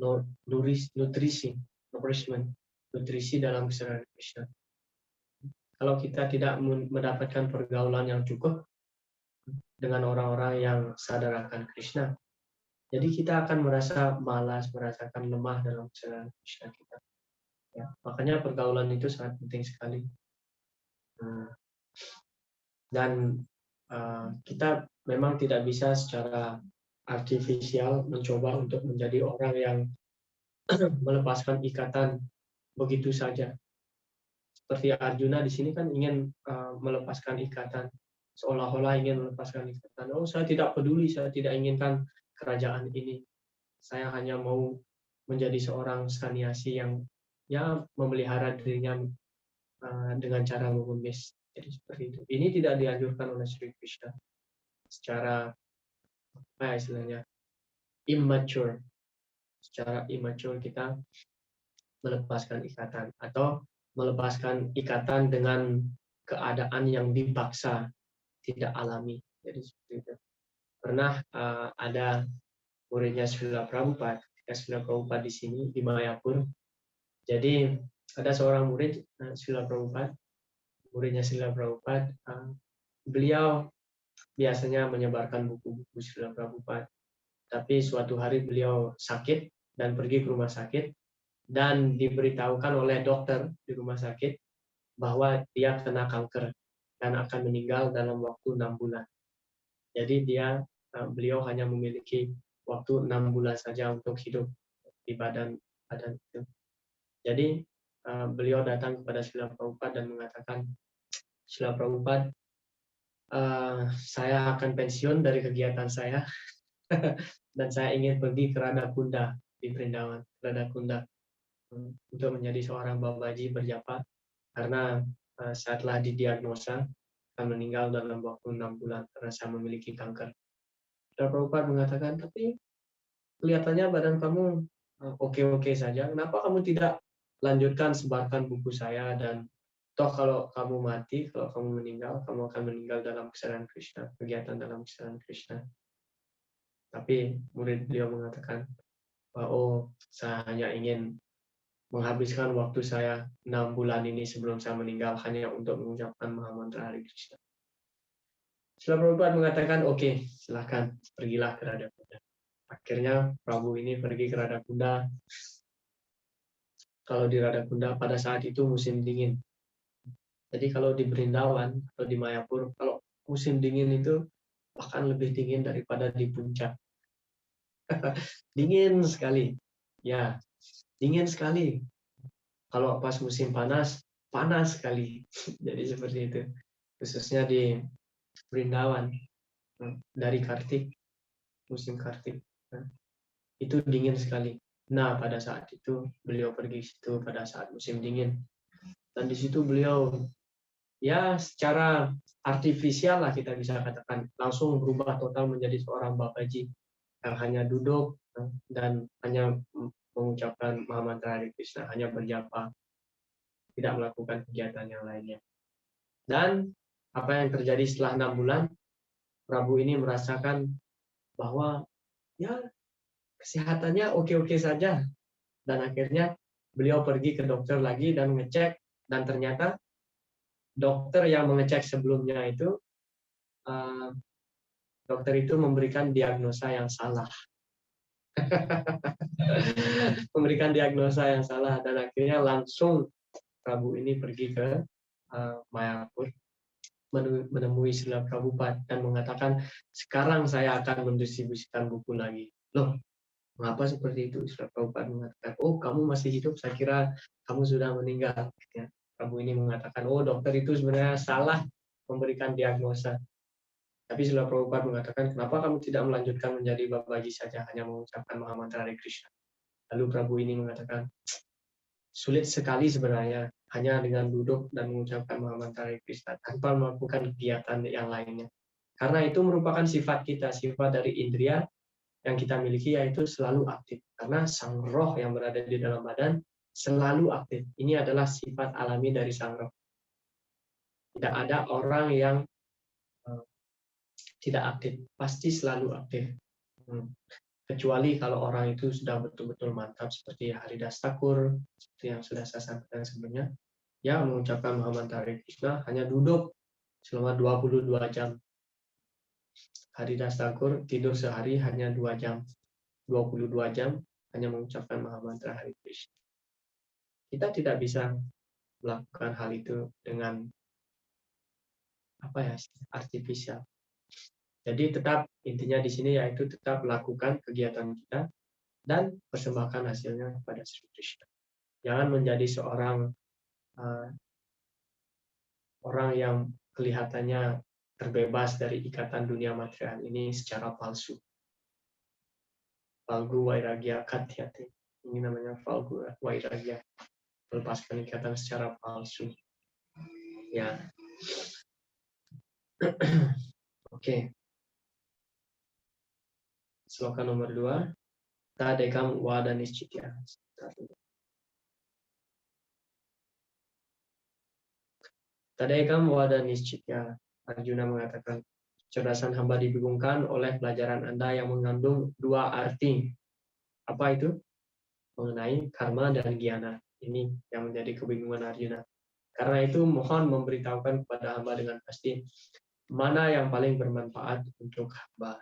S1: nutrisi dalam kesadaran Krishna. Kalau kita tidak mendapatkan pergaulan yang cukup dengan orang-orang yang sadar akan Krishna, jadi kita akan merasa malas, merasakan lemah dalam kesadaran Krishna kita. Ya, makanya pergaulan itu sangat penting sekali. Dan kita memang tidak bisa secara artifisial mencoba untuk menjadi orang yang melepaskan ikatan begitu saja. Seperti Arjuna di sini kan ingin melepaskan ikatan, seolah-olah ingin melepaskan ikatan. Oh, saya tidak peduli, saya tidak inginkan kerajaan ini. Saya hanya mau menjadi seorang sannyasi yang ya memelihara dirinya dengan cara mengemis. Jadi seperti itu. Ini tidak dianjurkan oleh Sri Krishna. Secara istilahnya immature. Secara immature kita melepaskan ikatan atau melepaskan ikatan dengan keadaan yang dipaksa, tidak alami. Jadi seperti itu. Pernah ada muridnya Srila Prabhupada, ketika Srila Prabhupada di sini di Mayapur. Jadi ada seorang murid Srila Prabhupada, muridnya Srila Prabhupada, beliau biasanya menyebarkan buku-buku Srila Prabhupada. Tapi suatu hari beliau sakit dan pergi ke rumah sakit, dan diberitahukan oleh dokter di rumah sakit bahwa dia kena kanker dan akan meninggal dalam waktu 6 bulan. Jadi beliau hanya memiliki waktu 6 bulan saja untuk hidup di badan itu. Jadi beliau datang kepada Srila Prabhupada dan mengatakan, Srila Prabhupada, saya akan pensiun dari kegiatan saya dan saya ingin pergi ke Radakunda di Vrindavan, Radakunda, untuk menjadi seorang babaji berjapa, karena saya telah didiagnosa akan meninggal dalam waktu 6 bulan karena saya memiliki kanker. Srila Prabhupada mengatakan, tapi kelihatannya badan kamu oke-oke saja, kenapa kamu tidak lanjutkan sebarkan buku saya, dan toh kalau kamu mati, kalau kamu meninggal, kamu akan meninggal dalam kesadaran Krishna, kegiatan dalam kesadaran Krishna. Tapi murid beliau mengatakan, saya hanya ingin menghabiskan waktu saya 6 bulan ini sebelum saya meninggal hanya untuk mengucapkan Mahamantra Hare Krishna. Srila Prabhupada mengatakan, oke, silahkan, pergilah ke Radakunda. Akhirnya Prabu ini pergi ke Radakunda. Kalau di Radakunda pada saat itu musim dingin. Jadi kalau di Brindawan atau di Mayapur, kalau musim dingin itu bahkan lebih dingin daripada di puncak. Dingin sekali. Ya, dingin sekali. Kalau pas musim panas, panas sekali. Jadi seperti itu. Khususnya di Brindawan, dari Kartik, musim Kartik. Itu dingin sekali. Nah, pada saat itu beliau pergi situ pada saat musim dingin. Dan di situ beliau ya secara artifisial lah kita bisa katakan langsung berubah total menjadi seorang babaji yang hanya duduk dan hanya mengucapkan Mahamantra Hare Krishna, hanya berjapa. tidak melakukan kegiatan yang lainnya. Dan apa yang terjadi setelah 6 bulan, Prabu ini merasakan bahwa ya kesehatannya oke-oke saja. Dan akhirnya beliau pergi ke dokter lagi dan ngecek, dan ternyata dokter yang mengecek sebelumnya itu, dokter itu memberikan diagnosa yang salah. Memberikan diagnosa yang salah, dan akhirnya langsung Prabu ini pergi ke Mayapur, menemui Srila Prabhupada dan mengatakan, sekarang saya akan mendistribusikan buku lagi. Loh, mengapa seperti itu? Srila Prabhupada mengatakan, oh kamu masih hidup, saya kira kamu sudah meninggal. Ya, Prabu ini mengatakan, oh dokter itu sebenarnya salah memberikan diagnosa. Tapi Srila Prabhupada mengatakan, kenapa kamu tidak melanjutkan menjadi babaji saja, hanya mengucapkan Mahamantra Hare Krishna. Lalu Prabu ini mengatakan, sulit sekali sebenarnya hanya dengan duduk dan mengucapkan Mahamantra Hare Krishna tanpa melakukan kegiatan yang lainnya. Karena itu merupakan sifat kita, sifat dari indria yang kita miliki, yaitu selalu aktif. Karena sang roh yang berada di dalam badan selalu aktif. Ini adalah sifat alami dari sang roh. Tidak ada orang yang tidak aktif, pasti selalu aktif. Kecuali kalau orang itu sudah betul-betul mantap, seperti Haridas Thakur, seperti yang sudah saya sampaikan sebelumnya, ya mengucapkan Mahamantra Hare Krishna hanya duduk selama 22 jam. Haridas Thakur tidur sehari hanya 2 jam. 22 jam hanya mengucapkan Mahamantra Hare Krishna. Kita tidak bisa melakukan hal itu dengan artifisial. Jadi tetap intinya di sini yaitu tetap lakukan kegiatan kita dan persembahkan hasilnya kepada Sri Krishna. Jangan menjadi seorang orang yang kelihatannya terbebas dari ikatan dunia material ini secara palsu. Falgu Vairagya Katyate. Ini namanya Falgu Vairagya. Melepaskan ikatan secara palsu. Ya. Oke. Sloka nomor 2. Tadekam Wada Niscitya. Tadekam Wada Niscitya. Arjuna mengatakan, kecerdasan hamba dibingungkan oleh pelajaran Anda yang mengandung 2 arti. Apa itu? Mengenai karma dan gyana. Ini yang menjadi kebingungan Arjuna. Karena itu mohon memberitahukan kepada hamba dengan pasti mana yang paling bermanfaat untuk hamba.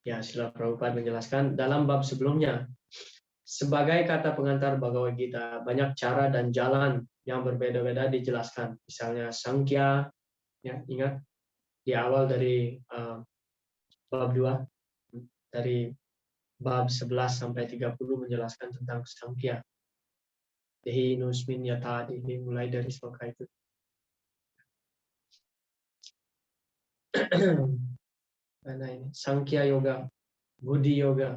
S1: Ya, Srila Prabhupada menjelaskan dalam bab sebelumnya, sebagai kata pengantar Bhagavad Gita, banyak cara dan jalan yang berbeda-beda dijelaskan. Misalnya Sankhya, ya, ingat di awal dari bab 2, dari bab 11 sampai 30 menjelaskan tentang Sankhya. Dehi nusmin yata dehi, mulai dari sloka itu. Mana ini? Sankhya Yoga, Buddhi Yoga,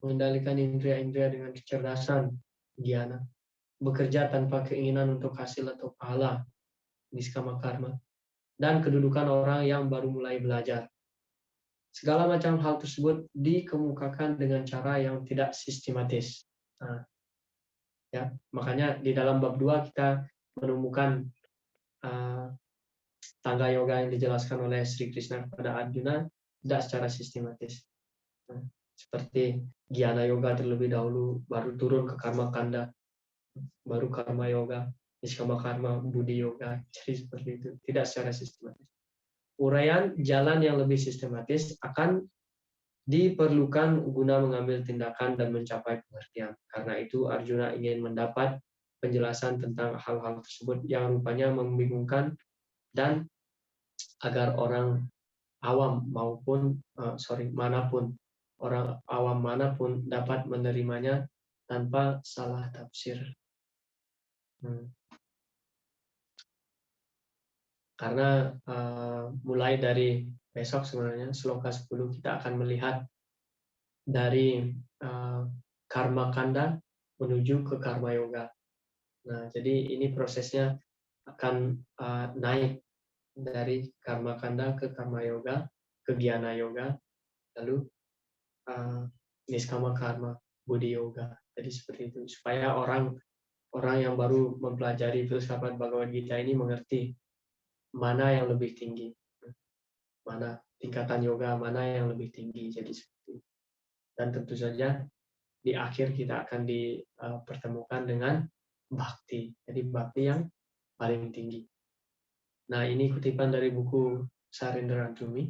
S1: mengendalikan indria-indria dengan kecerdasan, gyana, bekerja tanpa keinginan untuk hasil atau pahala, niskama karma, dan kedudukan orang yang baru mulai belajar. Segala macam hal tersebut dikemukakan dengan cara yang tidak sistematis. Nah, ya, makanya di dalam bab 2 kita menemukan tangga yoga yang dijelaskan oleh Sri Krishna kepada Arjuna tidak secara sistematis. Nah, seperti Gyana Yoga terlebih dahulu, baru turun ke Karma Kanda, baru Karma Yoga, Niskama Karma, Buddhi Yoga, jadi seperti itu, tidak secara sistematis. Uraian jalan yang lebih sistematis akan diperlukan guna mengambil tindakan dan mencapai pengertian. Karena itu Arjuna ingin mendapat penjelasan tentang hal-hal tersebut yang rupanya membingungkan, dan agar orang awam manapun, orang awam manapun dapat menerimanya tanpa salah tafsir. Karena mulai dari besok sebenarnya sloka 10 kita akan melihat dari karma kanda menuju ke karma yoga. Nah, jadi ini prosesnya akan naik dari karma kanda ke karma yoga, ke gyana yoga, lalu niskama karma, buddhi yoga. Jadi seperti itu, supaya orang yang baru mempelajari filsafat Bhagavad Gita ini mengerti mana yang lebih tinggi, mana tingkatan yoga mana yang lebih tinggi. Jadi seperti itu. Dan tentu saja di akhir kita akan dipertemukan dengan bhakti. Jadi bhakti yang paling tinggi. Nah, ini kutipan dari buku Sarendra Tumi.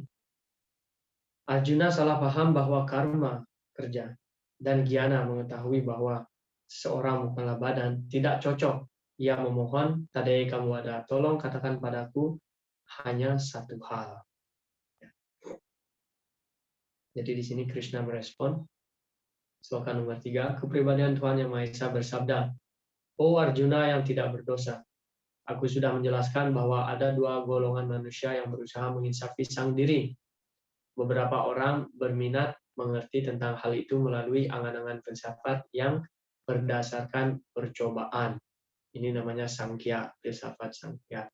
S1: Arjuna salah paham bahwa karma kerja dan Gyana mengetahui bahwa seorang bukanlah badan, tidak cocok. Ia memohon, Tadei kamu ada, tolong katakan padaku hanya satu hal. Jadi di sini Krishna merespon, sloka nomor 3, kepribadian Tuhan Yang Maha Esa bersabda, "Oh Arjuna yang tidak berdosa, aku sudah menjelaskan bahwa ada dua golongan manusia yang berusaha menginsafi sang diri. Beberapa orang berminat mengerti tentang hal itu melalui angan-angan filsafat yang berdasarkan percobaan. Ini namanya Sankhya, filsafat Sankhya.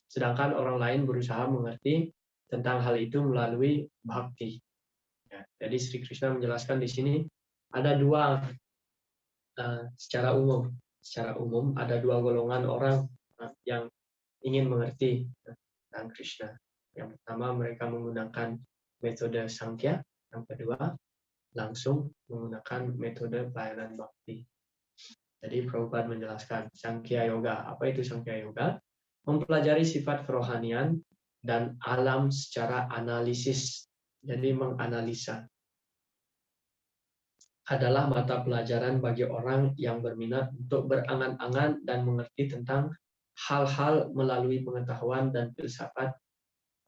S1: Sedangkan orang lain berusaha mengerti tentang hal itu melalui bhakti." Ya, jadi Sri Krishna menjelaskan di sini ada dua, secara umum ada dua golongan orang yang ingin mengerti tentang Krishna. Yang pertama mereka menggunakan metode Sankhya, yang kedua langsung menggunakan metode pelayanan bhakti. Jadi Prabhupada menjelaskan Sankhya Yoga. Apa itu Sankhya Yoga? Mempelajari sifat kerohanian dan alam secara analisis. Jadi menganalisa. Adalah mata pelajaran bagi orang yang berminat untuk berangan-angan dan mengerti tentang hal-hal melalui pengetahuan dan filsafat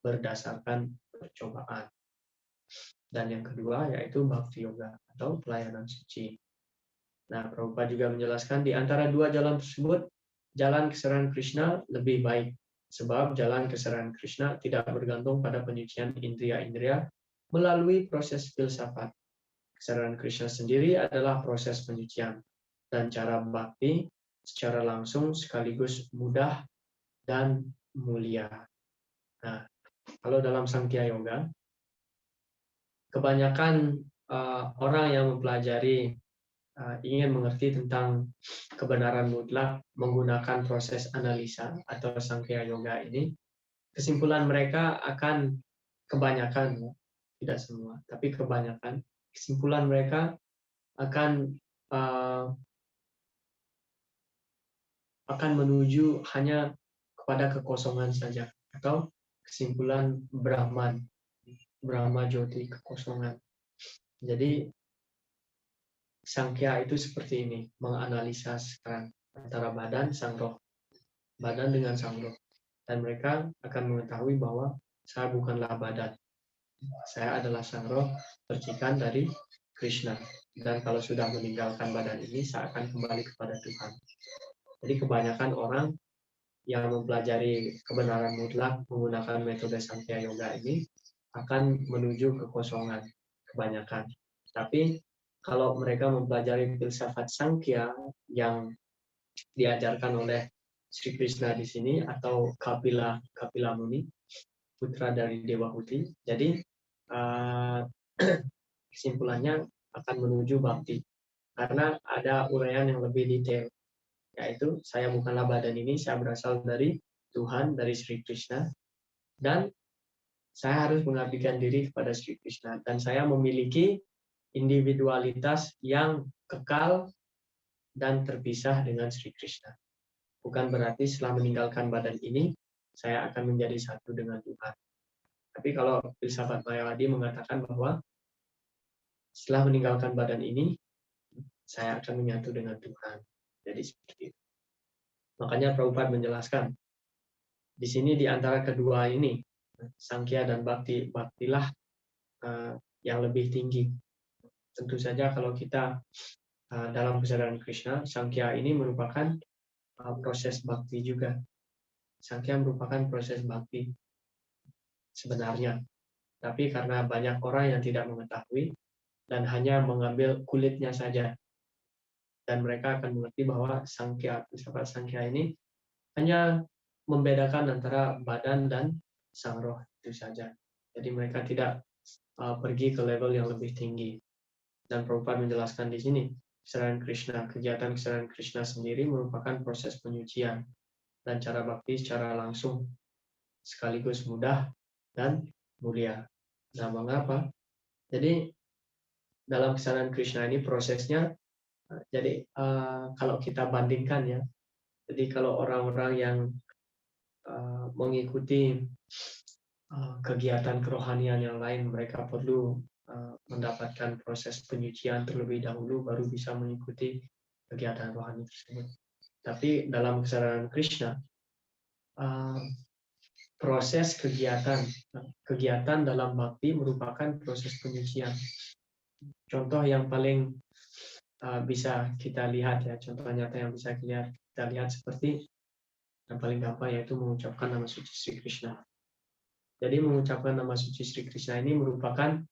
S1: berdasarkan percobaan. Dan yang kedua yaitu Bhakti Yoga atau pelayanan suci. Nah, Prabhupada juga menjelaskan di antara dua jalan tersebut, jalan kesadaran Krishna lebih baik. Sebab jalan kesadaran Krishna tidak bergantung pada penyucian indria-indria melalui proses filsafat. Kesadaran Krishna sendiri adalah proses penyucian. Dan cara bhakti secara langsung sekaligus mudah dan mulia. Nah, kalau dalam Sankhya Yoga, kebanyakan orang yang mempelajari ingin mengerti tentang kebenaran mutlak menggunakan proses analisa atau Sankhya Yoga ini, kesimpulan mereka akan kebanyakan, tidak semua, tapi kebanyakan, kesimpulan mereka akan menuju hanya kepada kekosongan saja, atau kesimpulan Brahman, Brahma Jyoti, kekosongan. Jadi Sankhya itu seperti ini, menganalisa sekarang antara badan sang roh, badan dengan sang roh, dan mereka akan mengetahui bahwa saya bukanlah badan, saya adalah sang roh percikan dari Krishna, dan kalau sudah meninggalkan badan ini saya akan kembali kepada Tuhan. Jadi kebanyakan orang yang mempelajari kebenaran mutlak menggunakan metode Sankhya Yoga ini akan menuju kekosongan kebanyakan. Tapi kalau mereka mempelajari filsafat Sankhya yang diajarkan oleh Sri Krishna di sini atau Kapila Muni, putra dari Dewa Huti, jadi kesimpulannya akan menuju bhakti karena ada uraian yang lebih detail, yaitu saya bukanlah badan ini, saya berasal dari Tuhan, dari Sri Krishna, dan saya harus mengabdikan diri kepada Sri Krishna, dan saya memiliki individualitas yang kekal dan terpisah dengan Sri Krishna. Bukan berarti setelah meninggalkan badan ini, saya akan menjadi satu dengan Tuhan. Tapi kalau filsafat Mayawadi mengatakan bahwa setelah meninggalkan badan ini, saya akan menyatu dengan Tuhan. Jadi seperti itu. Makanya Prabhupada menjelaskan, di sini di antara kedua ini, Sankhya dan Bhakti, Bhaktilah yang lebih tinggi. Tentu saja kalau kita dalam kesadaran Krishna, Sankhya ini merupakan proses bhakti juga. Sankhya merupakan proses bhakti sebenarnya. Tapi karena banyak orang yang tidak mengetahui dan hanya mengambil kulitnya saja, dan mereka akan mengerti bahwa Sankhya, filsafat Sankhya ini hanya membedakan antara badan dan sang roh itu saja. Jadi mereka tidak pergi ke level yang lebih tinggi. Dan Prabhupada menjelaskan di sini, kesadaran Krishna. Kegiatan kesadaran Krishna sendiri merupakan proses penyucian dan cara bakti secara langsung, sekaligus mudah dan mulia. Nah, mengapa? Jadi dalam kesadaran Krishna ini prosesnya, jadi kalau kita bandingkan ya, jadi kalau orang-orang yang mengikuti kegiatan kerohanian yang lain, mereka perlu mendapatkan proses penyucian terlebih dahulu baru bisa mengikuti kegiatan rohani tersebut. Tapi dalam kesadaran Krishna, proses kegiatan dalam bakti merupakan proses penyucian. Contoh yang paling bisa kita lihat ya, contoh nyata yang bisa kita lihat seperti yang paling gampang yaitu mengucapkan nama suci Sri Krishna. Jadi mengucapkan nama suci Sri Krishna ini merupakan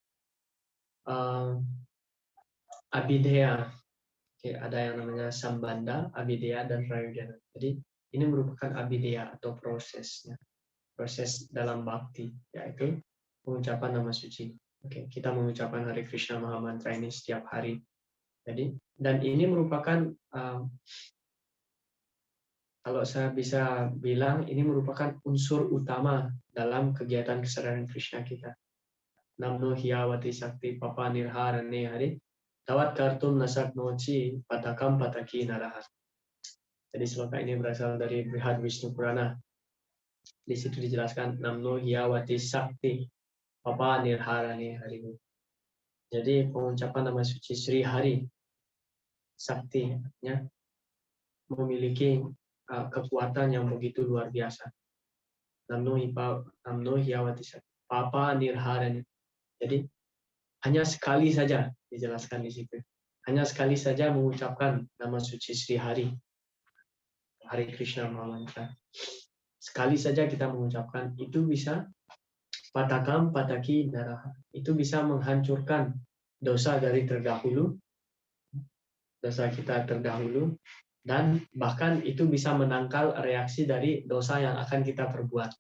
S1: abhidheya. Oke, ada yang namanya sambandha, abhidheya, dan prayodhana. Jadi ini merupakan abhidheya atau prosesnya, proses dalam bakti, yaitu pengucapan nama suci. Oke, kita mengucapkan Hare Krishna Mahamantra ini setiap hari. Jadi, dan ini merupakan kalau saya bisa bilang ini merupakan unsur utama dalam kegiatan kesadaran Krishna kita. Namno hiyawati sakti papa nirharane hari tawat kartum nasak noci patakam pataki narahat. Jadi sloka ini berasal dari Brihad Vishnu Purana. Di situ dijelaskan Namno hiyawati sakti papa nirharane hari. Jadi pengucapan nama suci Sri Hari Sakti artinya memiliki kekuatan yang begitu luar biasa. Namno hiyawati sakti papa nirharane. Jadi hanya sekali saja dijelaskan di situ. Hanya sekali saja mengucapkan nama suci Sri Hari, Hare Krishna Mahamantra. Sekali saja kita mengucapkan, itu bisa patakam pataki naraha. Itu bisa menghancurkan dosa dari terdahulu, dosa kita terdahulu, dan bahkan itu bisa menangkal reaksi dari dosa yang akan kita perbuat.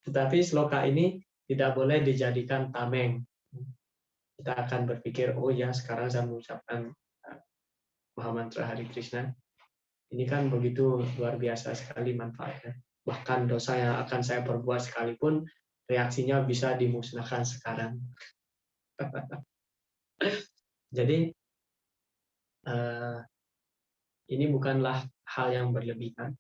S1: Tetapi sloka ini tidak boleh dijadikan tameng. Kita akan berpikir, oh ya sekarang saya mengucapkan Mahamantra Hare Krishna. Ini kan begitu luar biasa sekali manfaatnya. Bahkan dosa yang akan saya perbuat sekalipun, reaksinya bisa dimusnahkan sekarang. Jadi, ini bukanlah hal yang berlebihan.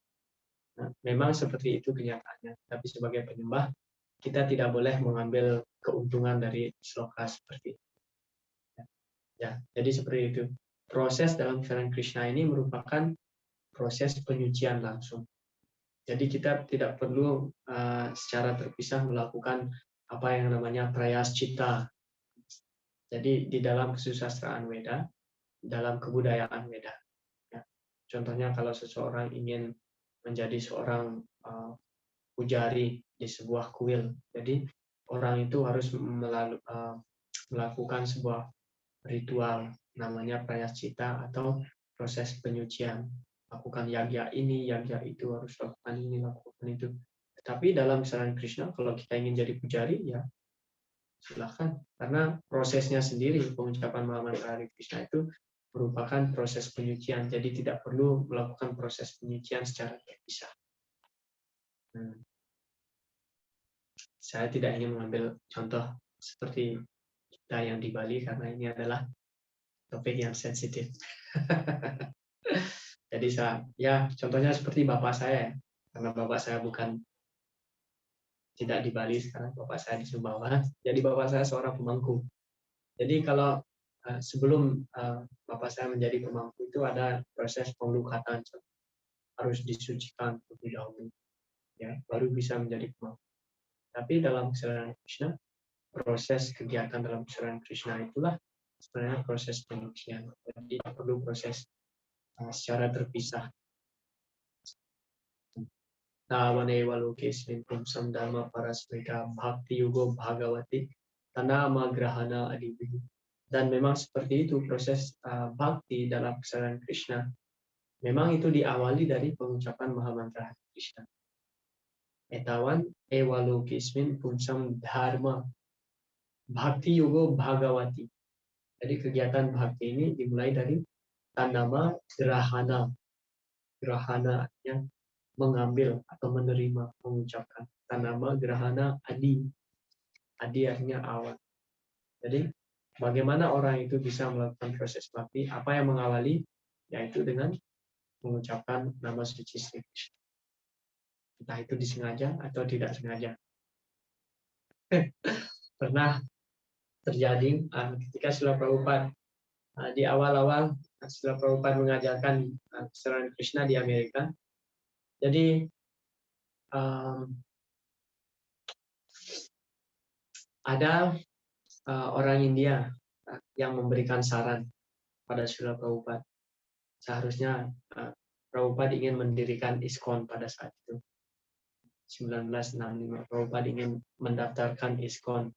S1: Memang seperti itu kenyataannya. Tapi sebagai penyembah, kita tidak boleh mengambil keuntungan dari sloka seperti itu. Ya, jadi seperti itu. Proses dalam kesadaran Krishna ini merupakan proses penyucian langsung. Jadi kita tidak perlu secara terpisah melakukan apa yang namanya prayaschita. Jadi di dalam kesusastraan Weda, dalam kebudayaan Weda. Ya. Contohnya kalau seseorang ingin menjadi seorang pujari di sebuah kuil, jadi orang itu harus melakukan sebuah ritual namanya prayaschita atau proses penyucian. Lakukan yagya ini, yagya itu, harus lakukan ini, lakukan itu. Tapi dalam kesadaran Krishna, kalau kita ingin jadi pujari, ya silakan. Karena prosesnya sendiri, pengucapan Mahamantra Hare Krishna itu merupakan proses penyucian. Jadi tidak perlu melakukan proses penyucian secara terpisah. Saya tidak ingin mengambil contoh seperti kita yang di Bali, karena ini adalah topik yang sensitif. Jadi ya contohnya seperti bapak saya, karena bapak saya tidak di Bali sekarang, bapak saya di Sumbawa. Jadi bapak saya seorang pemangku. Jadi kalau sebelum bapak saya menjadi pemangku itu ada proses penglukatan, harus disucikan terlebih dahulu, ya baru bisa menjadi pemangku. Tapi dalam kesadaran Krishna, proses kegiatan dalam kesadaran Krishna itulah sebenarnya proses penyucian. Jadi tidak perlu proses secara terpisah. Navane walokesmin pumsam dharma parasmita bhakti yugo bhagavati tanama grahana adibihi. Dan memang seperti itu proses bhakti dalam kesadaran Krishna. Memang itu diawali dari pengucapan Mahamantra Hare Krishna. Etawan ewalokesmin pumsam dharma bhakti yugo bhagavati. Jadi kegiatan bhakti ini dimulai dari tandama gerahana. Gerahana artinya mengambil atau menerima, mengucapkan. Tandama gerahana adi. Adi artinya awal. Jadi bagaimana orang itu bisa melakukan proses bhakti? Apa yang mengawali? Yaitu dengan mengucapkan nama suci Sri Krishna. Entah itu disengaja atau tidak sengaja. Pernah terjadi ketika Srila Prabhupada di awal-awal Srila Prabhupada mengajarkan Sri Krishna di Amerika. Jadi ada orang India yang memberikan saran pada Srila Prabhupada. Seharusnya Prabhupada ingin mendirikan ISKCON pada saat itu. 1965 Prabhupada ingin mendaftarkan ISKCON.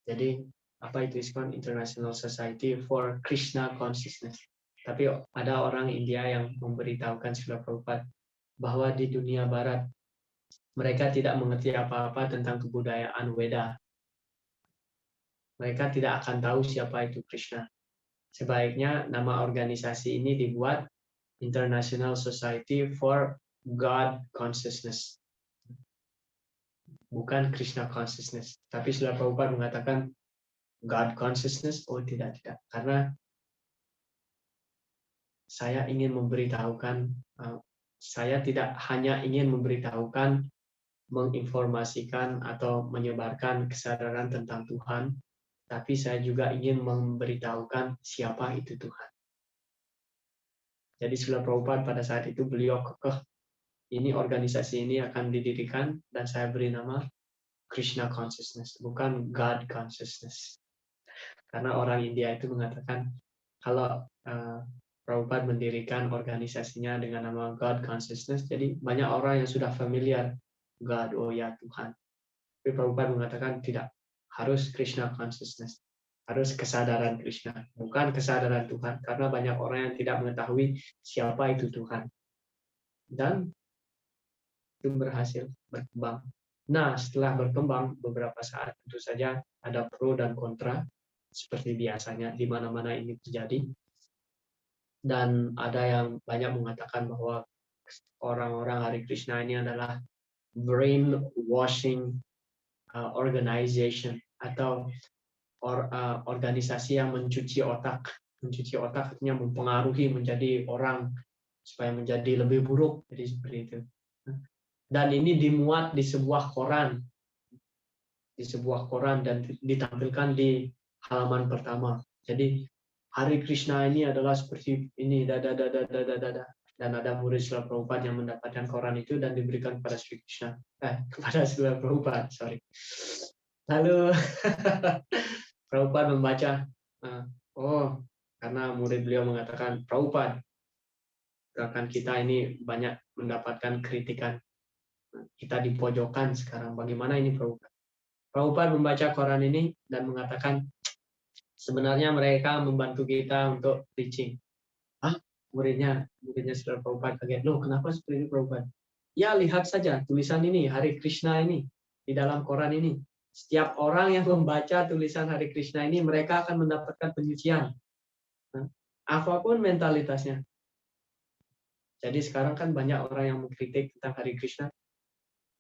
S1: Jadi apa itu ISKCON? International Society for Krishna Consciousness. Tapi ada orang India yang memberitahukan Srila Prabhupada bahwa di dunia barat mereka tidak mengerti apa-apa tentang kebudayaan Weda. Mereka tidak akan tahu siapa itu Krishna. Sebaiknya nama organisasi ini dibuat International Society for God Consciousness. Bukan Krishna Consciousness. Tapi Srila Prabhupada mengatakan God Consciousness, oh tidak. Karena saya ingin memberitahukan, saya tidak hanya ingin memberitahukan, menginformasikan atau menyebarkan kesadaran tentang Tuhan, tapi saya juga ingin memberitahukan siapa itu Tuhan. Jadi Srila Prabhupada pada saat itu beliau kekeh, ini organisasi ini akan didirikan dan saya beri nama Krishna Consciousness, bukan God Consciousness. Karena orang India itu mengatakan kalau Prabhupada mendirikan organisasinya dengan nama God Consciousness, jadi banyak orang yang sudah familiar God, oh ya Tuhan. Tapi Prabhupada mengatakan tidak, harus Krishna Consciousness, harus kesadaran Krishna, bukan kesadaran Tuhan, karena banyak orang yang tidak mengetahui siapa itu Tuhan. Dan itu berhasil berkembang. Nah, setelah berkembang beberapa saat, tentu saja ada pro dan kontra, seperti biasanya di mana-mana ini terjadi. Dan ada yang banyak mengatakan bahwa orang-orang Hare Krishna ini adalah brainwashing organization atau organisasi yang mencuci otak. Mencuci otak artinya mempengaruhi menjadi orang supaya menjadi lebih buruk. Jadi seperti itu. Dan ini dimuat di sebuah koran. Di sebuah koran dan ditampilkan di halaman pertama. Jadi Hare Krishna ini adalah seperti ini, dan ada murid Srila Prabhupada yang mendapatkan koran itu dan diberikan kepada Sri Krishna, kepada Srila Prabhupada, sorry. Lalu Prabhupada membaca, oh karena murid beliau mengatakan, Prabhupada, gerakan kita ini banyak mendapatkan kritikan, kita dipojokkan sekarang, bagaimana ini Prabhupada? Prabhupada membaca koran ini dan mengatakan, sebenarnya mereka membantu kita untuk preaching. Muridnya Srila Prabhupada kaget, loh kenapa seperti ini Prabhupada? Ya lihat saja tulisan ini, Hare Krishna ini, di dalam koran ini. Setiap orang yang membaca tulisan Hare Krishna ini, mereka akan mendapatkan penyucian. Apapun mentalitasnya. Jadi sekarang kan banyak orang yang mengkritik tentang Hare Krishna.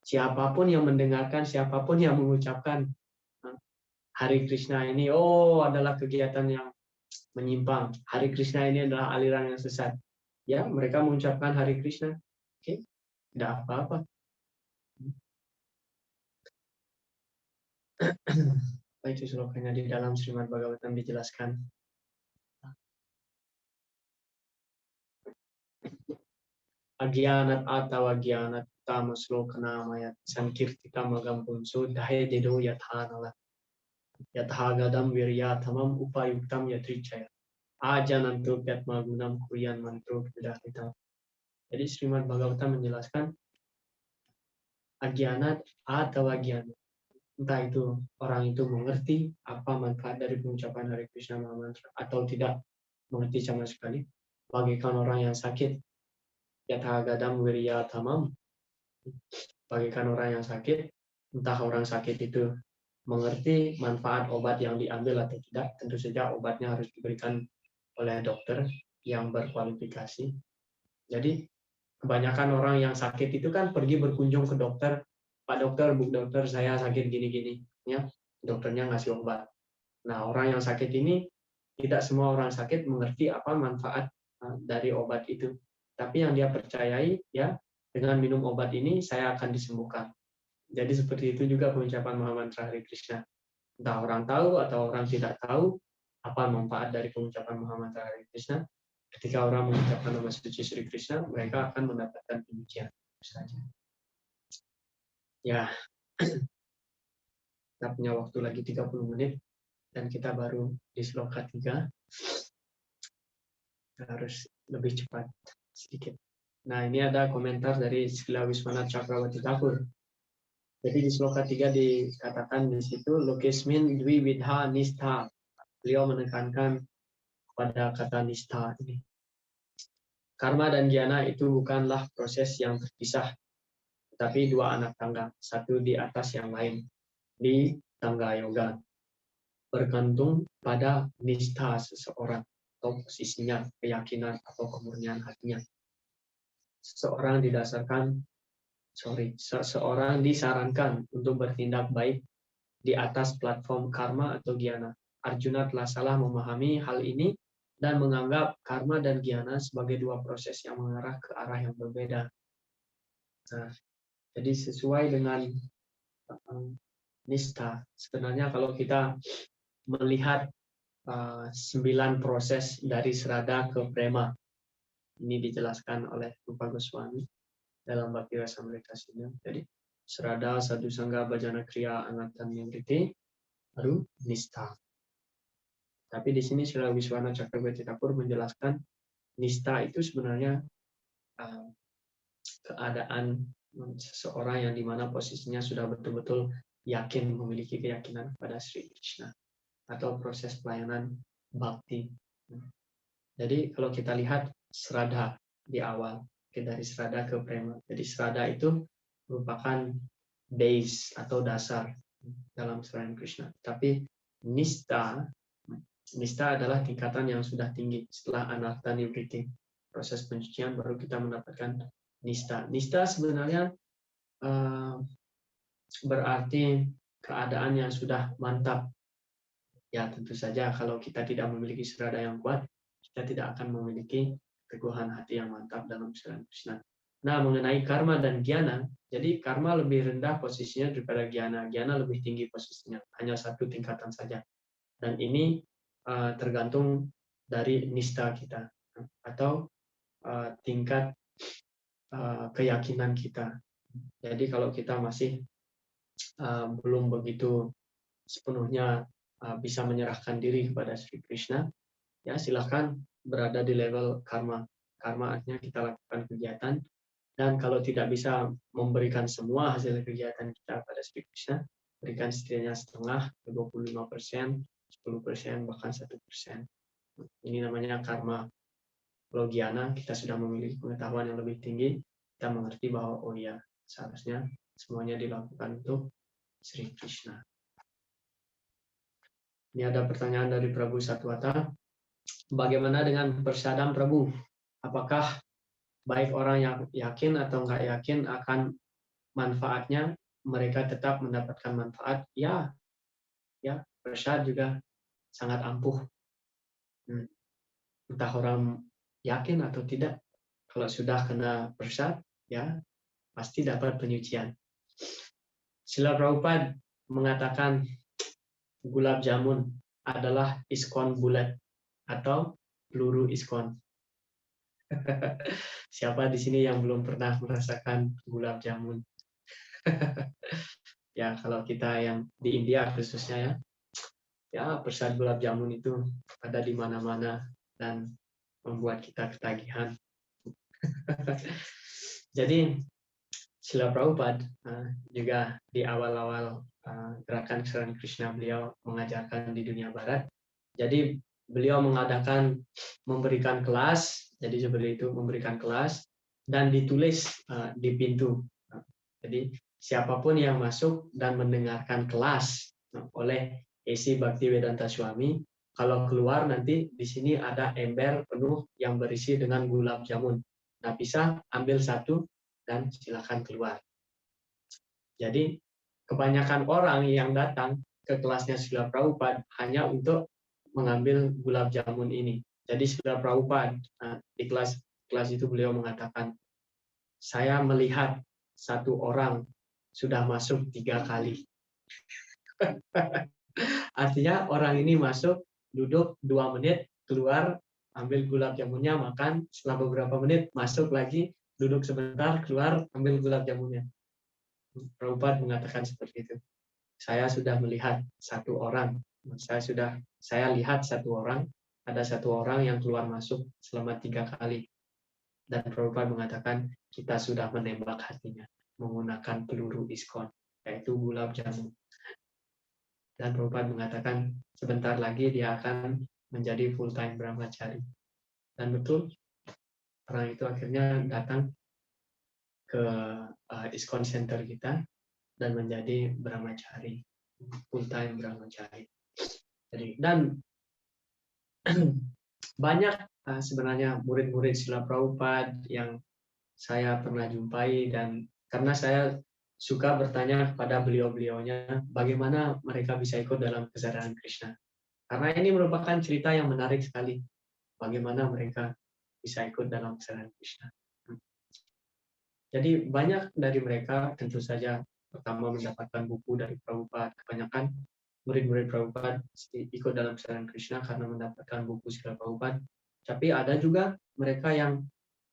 S1: Siapapun yang mendengarkan, siapapun yang mengucapkan Hare Krishna ini, oh adalah kegiatan yang menyimpang. Hare Krishna ini adalah aliran yang sesat. Ya, mereka mengucapkan Hare Krishna. Oke, tidak apa-apa. Apa itu slogannya di dalam Srimad Bhagavatam dijelaskan. Agyanat atawa gyanat tama slokana mayat sankirtika magam punso dahe dedo yathanala yathagadam viryathamam upayuktam yatricaya ajananto pyatmagunam kuryan mantro pidahita. Jadi Srimad Bhagavatam menjelaskan agyanat atawa gyanat. Entah itu orang itu mengerti apa manfaat dari pengucapan Hare Krishna Mahamantra atau tidak mengerti sama sekali. Bagaikan orang yang sakit, yathagadam viryathamam, bagaikan orang yang sakit, entah orang sakit itu mengerti manfaat obat yang diambil atau tidak. Tentu saja obatnya harus diberikan oleh dokter yang berkualifikasi. Jadi kebanyakan orang yang sakit itu kan pergi berkunjung ke dokter, Pak dokter, Bu dokter, saya sakit gini-gini, ya dokternya ngasih obat. Nah, orang yang sakit ini tidak semua orang sakit mengerti apa manfaat dari obat itu. Tapi yang dia percayai, ya dengan minum obat ini saya akan disembuhkan. Jadi seperti itu juga pengucapan Mahamantra Hare Krishna. Entah orang tahu atau orang tidak tahu apa manfaat dari pengucapan Mahamantra Hare Krishna. Ketika orang mengucapkan nama suci Sri Krishna, mereka akan mendapatkan pujian saja. Ya, kita punya waktu lagi 30 menit dan kita baru di sloka 3. Kita harus lebih cepat sedikit. Nah, ini ada komentar dari Srila Wiswanath Cakrawati Thakur. Jadi di sloka 3 dikatakan di situ Lokesmin Dwi Widha Nistha. Beliau menekankan pada kata nistha ini. Karma dan jnana itu bukanlah proses yang terpisah, tetapi dua anak tangga, satu di atas yang lain, di tangga yoga. Bergantung pada nistha seseorang, atau posisinya, keyakinan, atau kemurnian hatinya. Seseorang disarankan untuk bertindak baik di atas platform karma atau jnana. Arjuna telah salah memahami hal ini dan menganggap karma dan jnana sebagai dua proses yang mengarah ke arah yang berbeda. Nah, jadi sesuai dengan nistha, sebenarnya kalau kita melihat 9 proses dari Srada ke Prema, ini dijelaskan oleh Rupa Goswami dalam Bhakti Rasamritasnya. Jadi Srada, Sadhu Sangha, Bhajana Kriya, Anatan Niriti, baru nistha. Tapi di sini Srila Wiswanath Cakrawati Thakur menjelaskan nistha itu sebenarnya keadaan seseorang yang dimana posisinya sudah betul-betul yakin, memiliki keyakinan kepada Sri Krishna, atau proses pelayanan bhakti. Jadi kalau kita lihat Sraddha di awal, dari Sraddha ke Prema. Jadi Sraddha itu merupakan base atau dasar dalam Serayan Krishna. Tapi Nistha adalah tingkatan yang sudah tinggi. Setelah Anartha Nivriti, proses pencucian, baru kita mendapatkan Nistha. Nistha sebenarnya berarti keadaan yang sudah mantap. Ya, tentu saja kalau kita tidak memiliki Sraddha yang kuat, kita tidak akan memiliki keteguhan hati yang mantap dalam Serayan Krishna. Nah, mengenai karma dan jnana, jadi karma lebih rendah posisinya daripada jnana. Jnana lebih tinggi posisinya, hanya satu tingkatan saja. Dan ini tergantung dari nistha kita atau tingkat keyakinan kita. Jadi kalau kita masih belum begitu sepenuhnya bisa menyerahkan diri kepada Sri Krishna, ya silakan berada di level karma. Karma artinya kita lakukan kegiatan, dan kalau tidak bisa memberikan semua hasil kegiatan kita pada Sri Krishna, berikan setidaknya setengah, 25%, 10%, bahkan 1%. Ini namanya karma. Kalau jnana, kita sudah memiliki pengetahuan yang lebih tinggi, kita mengerti bahwa oh ya, seharusnya semuanya dilakukan untuk Sri Krishna. Ini ada pertanyaan dari Prabu Satwata. Bagaimana dengan persadam Prabu? Apakah baik orang yang yakin atau nggak yakin akan manfaatnya, mereka tetap mendapatkan manfaat? Ya, prasad juga sangat ampuh. Entah orang yakin atau tidak, kalau sudah kena prasad, ya pasti dapat penyucian. Srila Prabhupada mengatakan gulab jamun adalah iskon bulat atau peluru iskon. Siapa di sini yang belum pernah merasakan gulab jamun? Ya, kalau kita yang di India khususnya ya prasad gulab jamun itu ada di mana-mana dan membuat kita ketagihan. Jadi Srila Prabhupada juga di awal-awal gerakan Serayan Krishna beliau mengajarkan di dunia barat. Jadi beliau memberikan kelas, jadi seperti itu, memberikan kelas dan ditulis di pintu. Jadi siapapun yang masuk dan mendengarkan kelas oleh Esi Bhaktivedanta Swami. Kalau keluar nanti di sini ada ember penuh yang berisi dengan gulab jamun. Nah, bisa ambil satu dan silakan keluar. Jadi kebanyakan orang yang datang ke kelasnya Srila Prabhupada hanya untuk mengambil gulab jamun ini. Jadi Srila Prabhupada di kelas itu beliau mengatakan, saya melihat satu orang sudah masuk 3 kali. Artinya orang ini masuk, duduk 2 menit, keluar, ambil gulab jamunnya, makan, setelah beberapa menit masuk lagi, duduk sebentar, keluar, ambil gulab jamunnya. Prabhupada mengatakan seperti itu. Saya sudah melihat satu orang, saya lihat satu orang, ada satu orang yang keluar masuk selama 3 kali. Dan Prabhupada mengatakan kita sudah menembak hatinya menggunakan peluru ISKCON, yaitu gulab jamun. Dan Prabhupada mengatakan sebentar lagi dia akan menjadi full-time brahmachari. Dan betul, orang itu akhirnya datang ke ISKCON Center kita dan menjadi brahmachari, full-time brahmachari. Jadi, dan banyak sebenarnya murid-murid Srila Prabhupada yang saya pernah jumpai, dan karena saya suka bertanya kepada beliau-beliaunya bagaimana mereka bisa ikut dalam kesadaran Krishna. Karena ini merupakan cerita yang menarik sekali, bagaimana mereka bisa ikut dalam kesadaran Krishna. Jadi banyak dari mereka tentu saja pertama mendapatkan buku dari Prabhupada. Kebanyakan murid-murid Prabhupada ikut dalam kesadaran Krishna karena mendapatkan buku Srila Prabhupada. Tapi ada juga mereka yang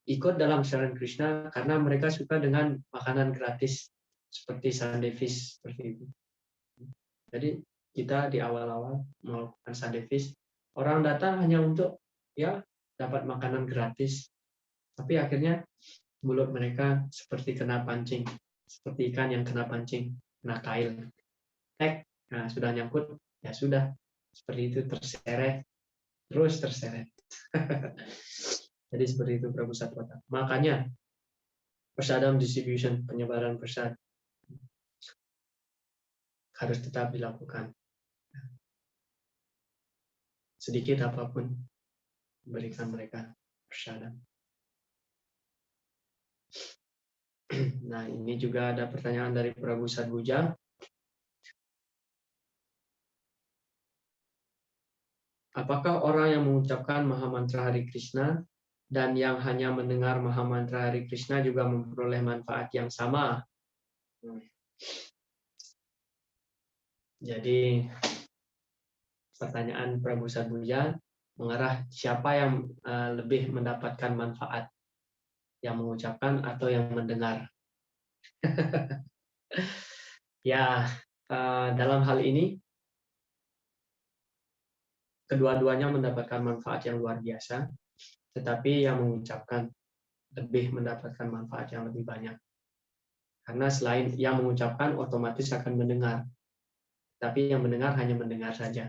S1: ikut dalam kesadaran Krishna karena mereka suka dengan makanan gratis seperti Sunday Feast seperti itu. Jadi kita di awal-awal melakukan Sunday Feast, orang datang hanya untuk ya dapat makanan gratis, tapi akhirnya mulut mereka seperti kena pancing, seperti ikan yang kena pancing, kena kail. Nah, sudah nyangkut, ya sudah, seperti itu terseret, terus terseret. Jadi seperti itu Prabu Satwata. Makanya prasadam distribution, penyebaran prasad harus tetap dilakukan. Sedikit apapun berikan mereka prasadam. Nah, ini juga ada pertanyaan dari Prabu Sadbuja. Apakah orang yang mengucapkan Mahamantra Hare Krishna dan yang hanya mendengar Mahamantra Hare Krishna juga memperoleh manfaat yang sama? Jadi pertanyaan Prabu Sadbuja mengarah siapa yang lebih mendapatkan manfaat, yang mengucapkan atau yang mendengar. Ya, dalam hal ini kedua-duanya mendapatkan manfaat yang luar biasa, tetapi yang mengucapkan lebih mendapatkan manfaat yang lebih banyak. Karena selain yang mengucapkan otomatis akan mendengar, tapi yang mendengar hanya mendengar saja.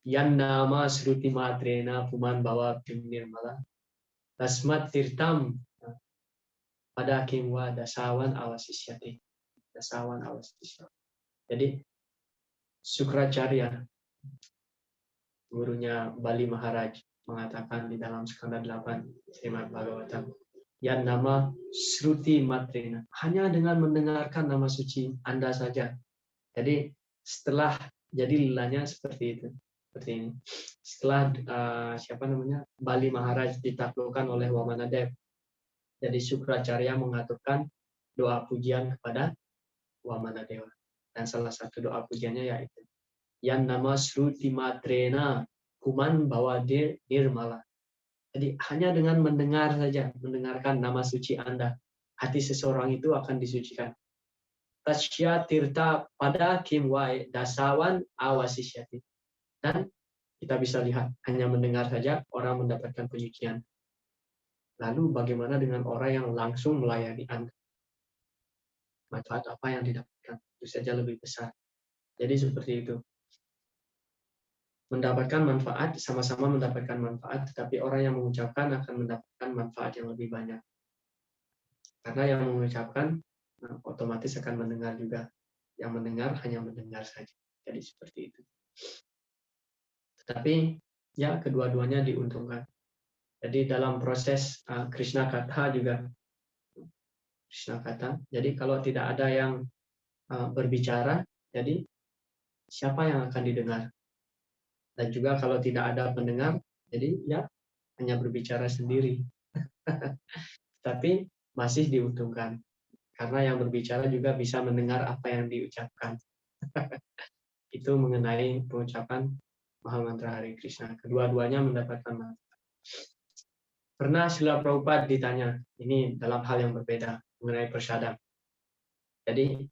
S1: Yan nama sruti matrena puman bawa nirmala tasmat tirtam pada kimwa dasawan awasisyati. Dasawan awasisyati. Jadi Sukracharya, gurunya Bali Maharaj, mengatakan di dalam skanda 8 Srimad Bhagavatam, yang nama Sruti Matrena, hanya dengan mendengarkan nama suci Anda saja. Jadi setelah jadi lilanya seperti itu, seperti ini. Setelah Bali Maharaj ditaklukkan oleh Wamanadev, jadi Sukracharya mengaturkan doa pujian kepada Wamanadewa. Dan salah satu doa pujiannya yaitu yang nama Sruti Matrena kuman bawa nirmala. Jadi hanya dengan mendengar saja, mendengarkan nama suci Anda, hati seseorang itu akan disucikan. Tasya tirta pada kimwai dasawan awasisyati. Dan kita bisa lihat, hanya mendengar saja orang mendapatkan penyucian. Lalu bagaimana dengan orang yang langsung melayani Anda? Manfaat apa yang didapatkan? Itu saja lebih besar. Jadi seperti itu. Mendapatkan manfaat, sama-sama mendapatkan manfaat, tetapi orang yang mengucapkan akan mendapatkan manfaat yang lebih banyak. Karena yang mengucapkan otomatis akan mendengar juga. Yang mendengar hanya mendengar saja. Jadi seperti itu. Tetapi ya kedua-duanya diuntungkan. Jadi dalam proses Krishna Katha juga Krishna Katha. Jadi kalau tidak ada yang berbicara, jadi siapa yang akan didengar? Dan juga kalau tidak ada pendengar, jadi ya hanya berbicara sendiri. Tapi masih diuntungkan. Karena yang berbicara juga bisa mendengar apa yang diucapkan. Itu mengenai pengucapan Mahamantra Hare Krishna. Kedua-duanya mendapatkan manfaat. Pernah Srila Prabhupada ditanya, ini dalam hal yang berbeda, mengenai prasadam. Jadi,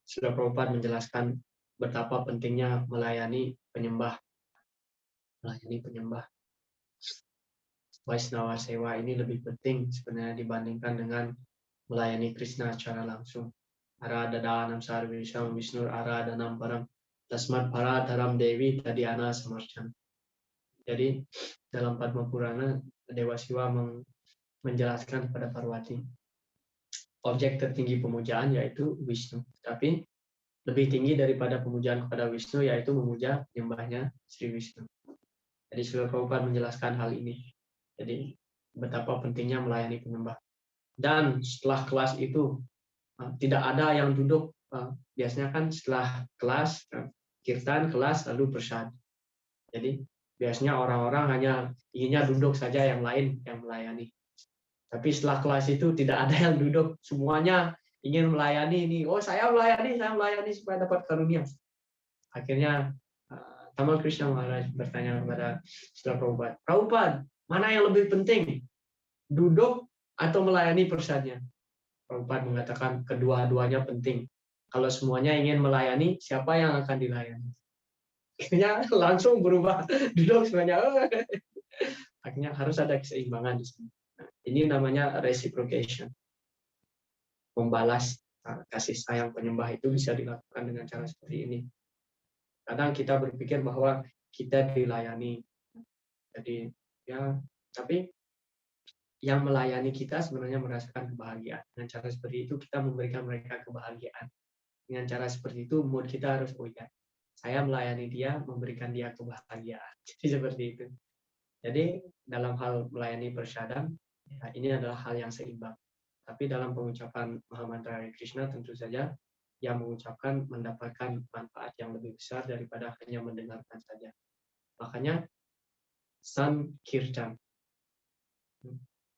S1: Srila Prabhupada menjelaskan betapa pentingnya melayani penyembah. Melayani penyembah. Vaisnava Sewa ini lebih penting sebenarnya dibandingkan dengan melayani Krishna secara langsung. Aradhanam sarvesham Vishnu aradhanam param tasmat paradharam devi tadiana samarchan. Jadi dalam Padma Purana Dewa Siwa menjelaskan kepada Parwati objek tertinggi pemujaan yaitu Vishnu. Tapi lebih tinggi daripada pemujaan kepada Vishnu yaitu memuja penyembahnya Sri Vishnu. Jadi Srila Prabhupada menjelaskan hal ini. Jadi betapa pentingnya melayani penyembah. Dan setelah kelas itu tidak ada yang duduk. Biasanya kan setelah kelas kirtan, kelas lalu prasad. Jadi biasanya orang-orang hanya inginnya duduk saja, yang lain yang melayani. Tapi setelah kelas itu tidak ada yang duduk, semuanya ingin melayani ini. Oh saya melayani supaya dapat karunia. Akhirnya Tamal Krishna Maharaj bertanya kepada Srila Prabhupada, Prabhupada, mana yang lebih penting, duduk atau melayani prasadnya? Prabhupada mengatakan kedua-duanya penting. Kalau semuanya ingin melayani, siapa yang akan dilayani? Akhirnya langsung berubah, duduk semuanya. Akhirnya harus ada keseimbangan di sini. Nah, ini namanya reciprocation. Membalas kasih sayang penyembah itu bisa dilakukan dengan cara seperti ini. Kadang kita berpikir bahwa kita dilayani. Jadi ya, tapi yang melayani kita sebenarnya merasakan kebahagiaan. Dengan cara seperti itu kita memberikan mereka kebahagiaan. Dengan cara seperti itu mood kita harus saya melayani dia, memberikan dia kebahagiaan. Jadi seperti itu. Jadi dalam hal melayani prasadam, ya, ini adalah hal yang seimbang. Tapi dalam pengucapan Mahamantra Hare Krishna tentu saja yang mengucapkan mendapatkan manfaat yang lebih besar daripada hanya mendengarkan saja. Makanya Sankirtan.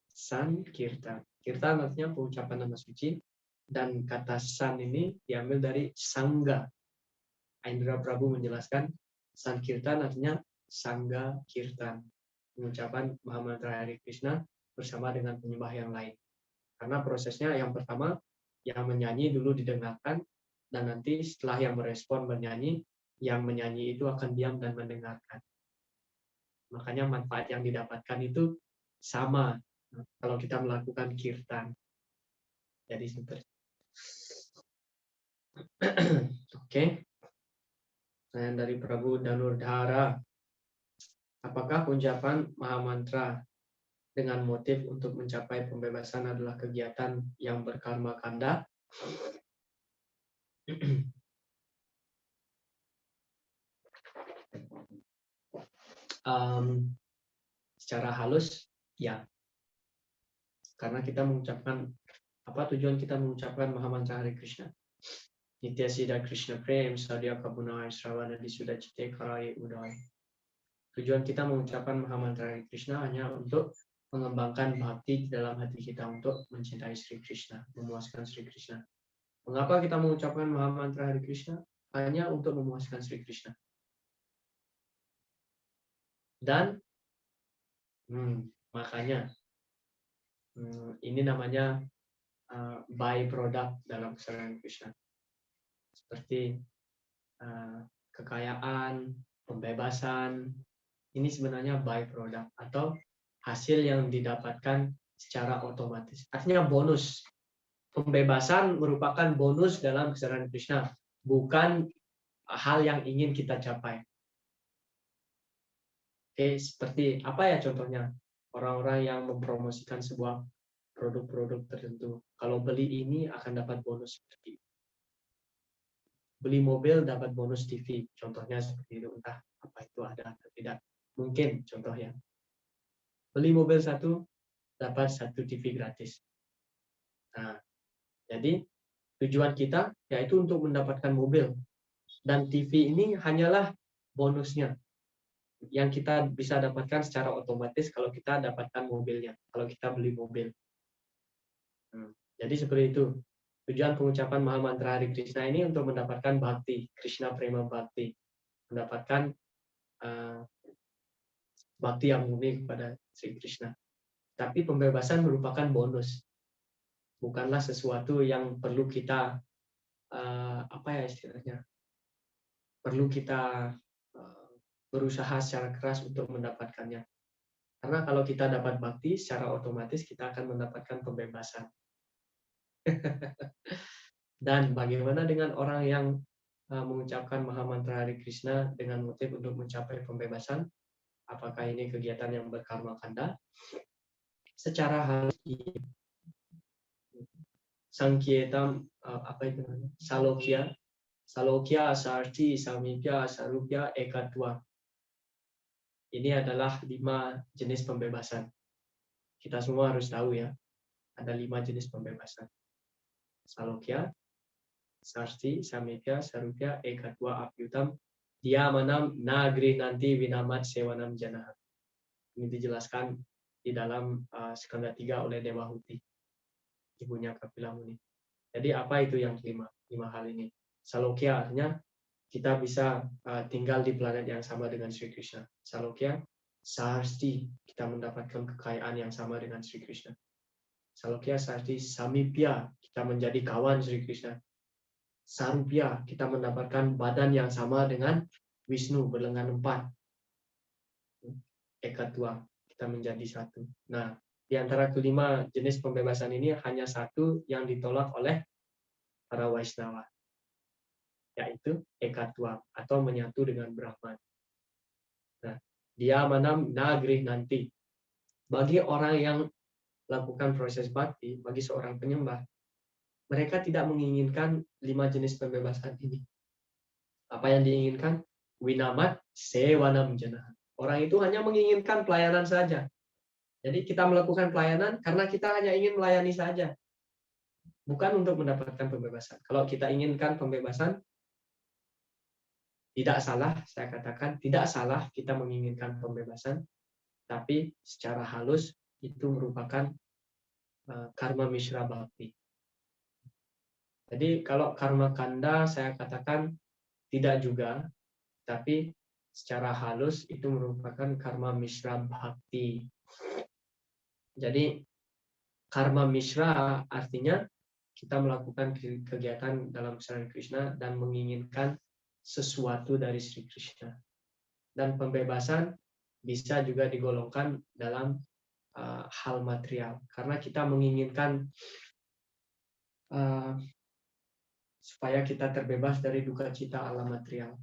S1: Sankirtan. Kirtan artinya pengucapan nama suci, dan kata san ini diambil dari sangga. Indra Prabhu menjelaskan Sankirtan artinya sangga kirtan. Pengucapan Mahamantra Hare Krishna bersama dengan penyembah yang lain. Karena prosesnya yang pertama yang menyanyi dulu didengarkan, dan nanti setelah yang merespon bernyanyi, yang menyanyi itu akan diam dan mendengarkan. Makanya manfaat yang didapatkan itu sama kalau kita melakukan kirtan. Jadi seperti Oke. Pertanyaan dari Prabu Danurdhara. Apakah ucapan Mahamantra dengan motif untuk mencapai pembebasan adalah kegiatan yang berkarma kanda? Secara halus, ya. Karena kita mengucapkan, apa tujuan kita mengucapkan Mahamantra Hare Krishna? Nitya Siddha Krishna Prem, Sadhya Kabunaya Sravana Disuddha Citte Karai Udai. Tujuan kita mengucapkan Mahamantra Hare Krishna hanya untuk mengembangkan bhakti dalam hati kita untuk mencintai Sri Krishna, memuaskan Sri Krishna. Mengapa kita mengucapkan Mahamantra Hare Krishna? Hanya untuk memuaskan Sri Krishna. Dan makanya ini namanya byproduct dalam kesadaran Krishna. Seperti kekayaan, pembebasan, ini sebenarnya byproduct atau hasil yang didapatkan secara otomatis. Artinya bonus. Pembebasan merupakan bonus dalam kesadaran Krishna, bukan hal yang ingin kita capai. Oke, seperti apa ya contohnya? Orang-orang yang mempromosikan sebuah produk-produk tertentu. Kalau beli ini akan dapat bonus seperti itu. Beli mobil dapat bonus TV, contohnya seperti itu. Entah apa itu ada atau tidak. Mungkin contoh ya. Beli mobil satu dapat satu TV gratis. Nah, jadi tujuan kita yaitu untuk mendapatkan mobil, dan TV ini hanyalah bonusnya yang kita bisa dapatkan secara otomatis kalau kita dapatkan mobilnya, kalau kita beli mobil. Jadi seperti itu. Tujuan pengucapan Mahamantra Hari Krishna ini untuk mendapatkan bhakti, Krishna Prema Bhakti, mendapatkan bhakti yang murni kepada Sri Krishna. Tapi pembebasan merupakan bonus, bukanlah sesuatu yang perlu kita apa ya istilahnya, perlu kita berusaha secara keras untuk mendapatkannya. Karena kalau kita dapat bhakti, secara otomatis kita akan mendapatkan pembebasan. Dan bagaimana dengan orang yang mengucapkan Mahamantra Hari Krishna dengan motif untuk mencapai pembebasan? Apakah ini kegiatan yang berkarma kanda? Secara halus, Sankyetam, apa itu namanya? Salokya, Sarti, Samipya, Sarupya, Ekatwa. Ini adalah 5 jenis pembebasan. Kita semua harus tahu ya, ada 5 jenis pembebasan. Salokya, Sarti, Samipya, Sarupya, Ekatwa, Apyutam, Diyamanam, Nagri nanti Winamat Sewanam Janaha. Ini dijelaskan di dalam skanda 3 oleh Dewahuti, ibunya Kapila Muni. Jadi apa itu yang kelima? 5 hal ini. Salokya artinya kita bisa tinggal di planet yang sama dengan Sri Krishna. Salokya, Sarti, kita mendapatkan kekayaan yang sama dengan Sri Krishna. Salokya, Sarti, Samipya, kita menjadi kawan Sri Krishna. Sarupya, kita mendapatkan badan yang sama dengan Wisnu, berlengan 4. Ekatwa, kita menjadi satu. Nah, di antara kelima jenis pembebasan ini hanya satu yang ditolak oleh para Vaishnava, yaitu Ekatwa atau menyatu dengan Brahman. Nah, dia manam nagrih nanti. Bagi orang yang lakukan proses bhakti, bagi seorang penyembah, mereka tidak menginginkan 5 jenis pembebasan ini. Apa yang diinginkan? Winamat sewanam janaha. Orang itu hanya menginginkan pelayanan saja. Jadi kita melakukan pelayanan karena kita hanya ingin melayani saja. Bukan untuk mendapatkan pembebasan. Kalau kita inginkan pembebasan, tidak salah, saya katakan, tidak salah kita menginginkan pembebasan, tapi secara halus itu merupakan karma mishra bhakti. Jadi kalau karma kanda saya katakan tidak juga, tapi secara halus itu merupakan karma mishra bhakti. Jadi karma mishra artinya kita melakukan kegiatan dalam kesadaran Krishna dan menginginkan sesuatu dari Sri Krishna. Dan pembebasan bisa juga digolongkan dalam hal material, karena kita menginginkan supaya kita terbebas dari duka cita alam material.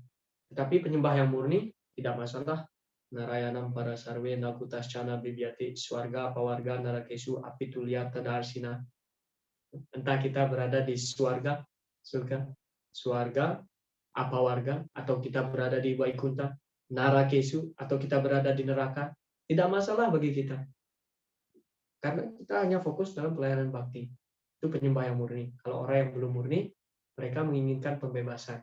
S1: Tetapi penyembah yang murni tidak masalah. Narayanam para sarve nakutascana bibyati swarga pawarga narakesu apitulia tadarsina. Entah kita berada di surga, apa warga, atau kita berada di Vaikunta, Narakesu, atau kita berada di neraka, tidak masalah bagi kita. Karena kita hanya fokus dalam pelayanan bakti. Itu penyembah yang murni. Kalau orang yang belum murni, mereka menginginkan pembebasan.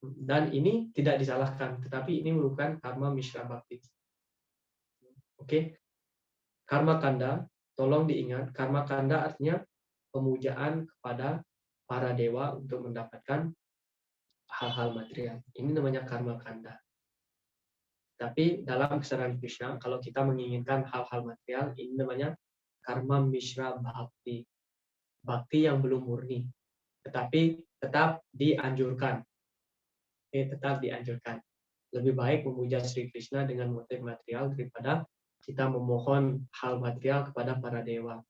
S1: Dan ini tidak disalahkan, tetapi ini merupakan karma mishra bakti. Oke. Karma kanda, tolong diingat, karma kanda artinya pemujaan kepada para dewa untuk mendapatkan hal-hal material. Ini namanya karma kanda. Tapi dalam kesadaran Krishna, kalau kita menginginkan hal-hal material, ini namanya karma mishra bhakti. Bhakti yang belum murni. Tetapi tetap dianjurkan. Tetap dianjurkan. Lebih baik memuja Sri Krishna dengan motif material daripada kita memohon hal material kepada para dewa.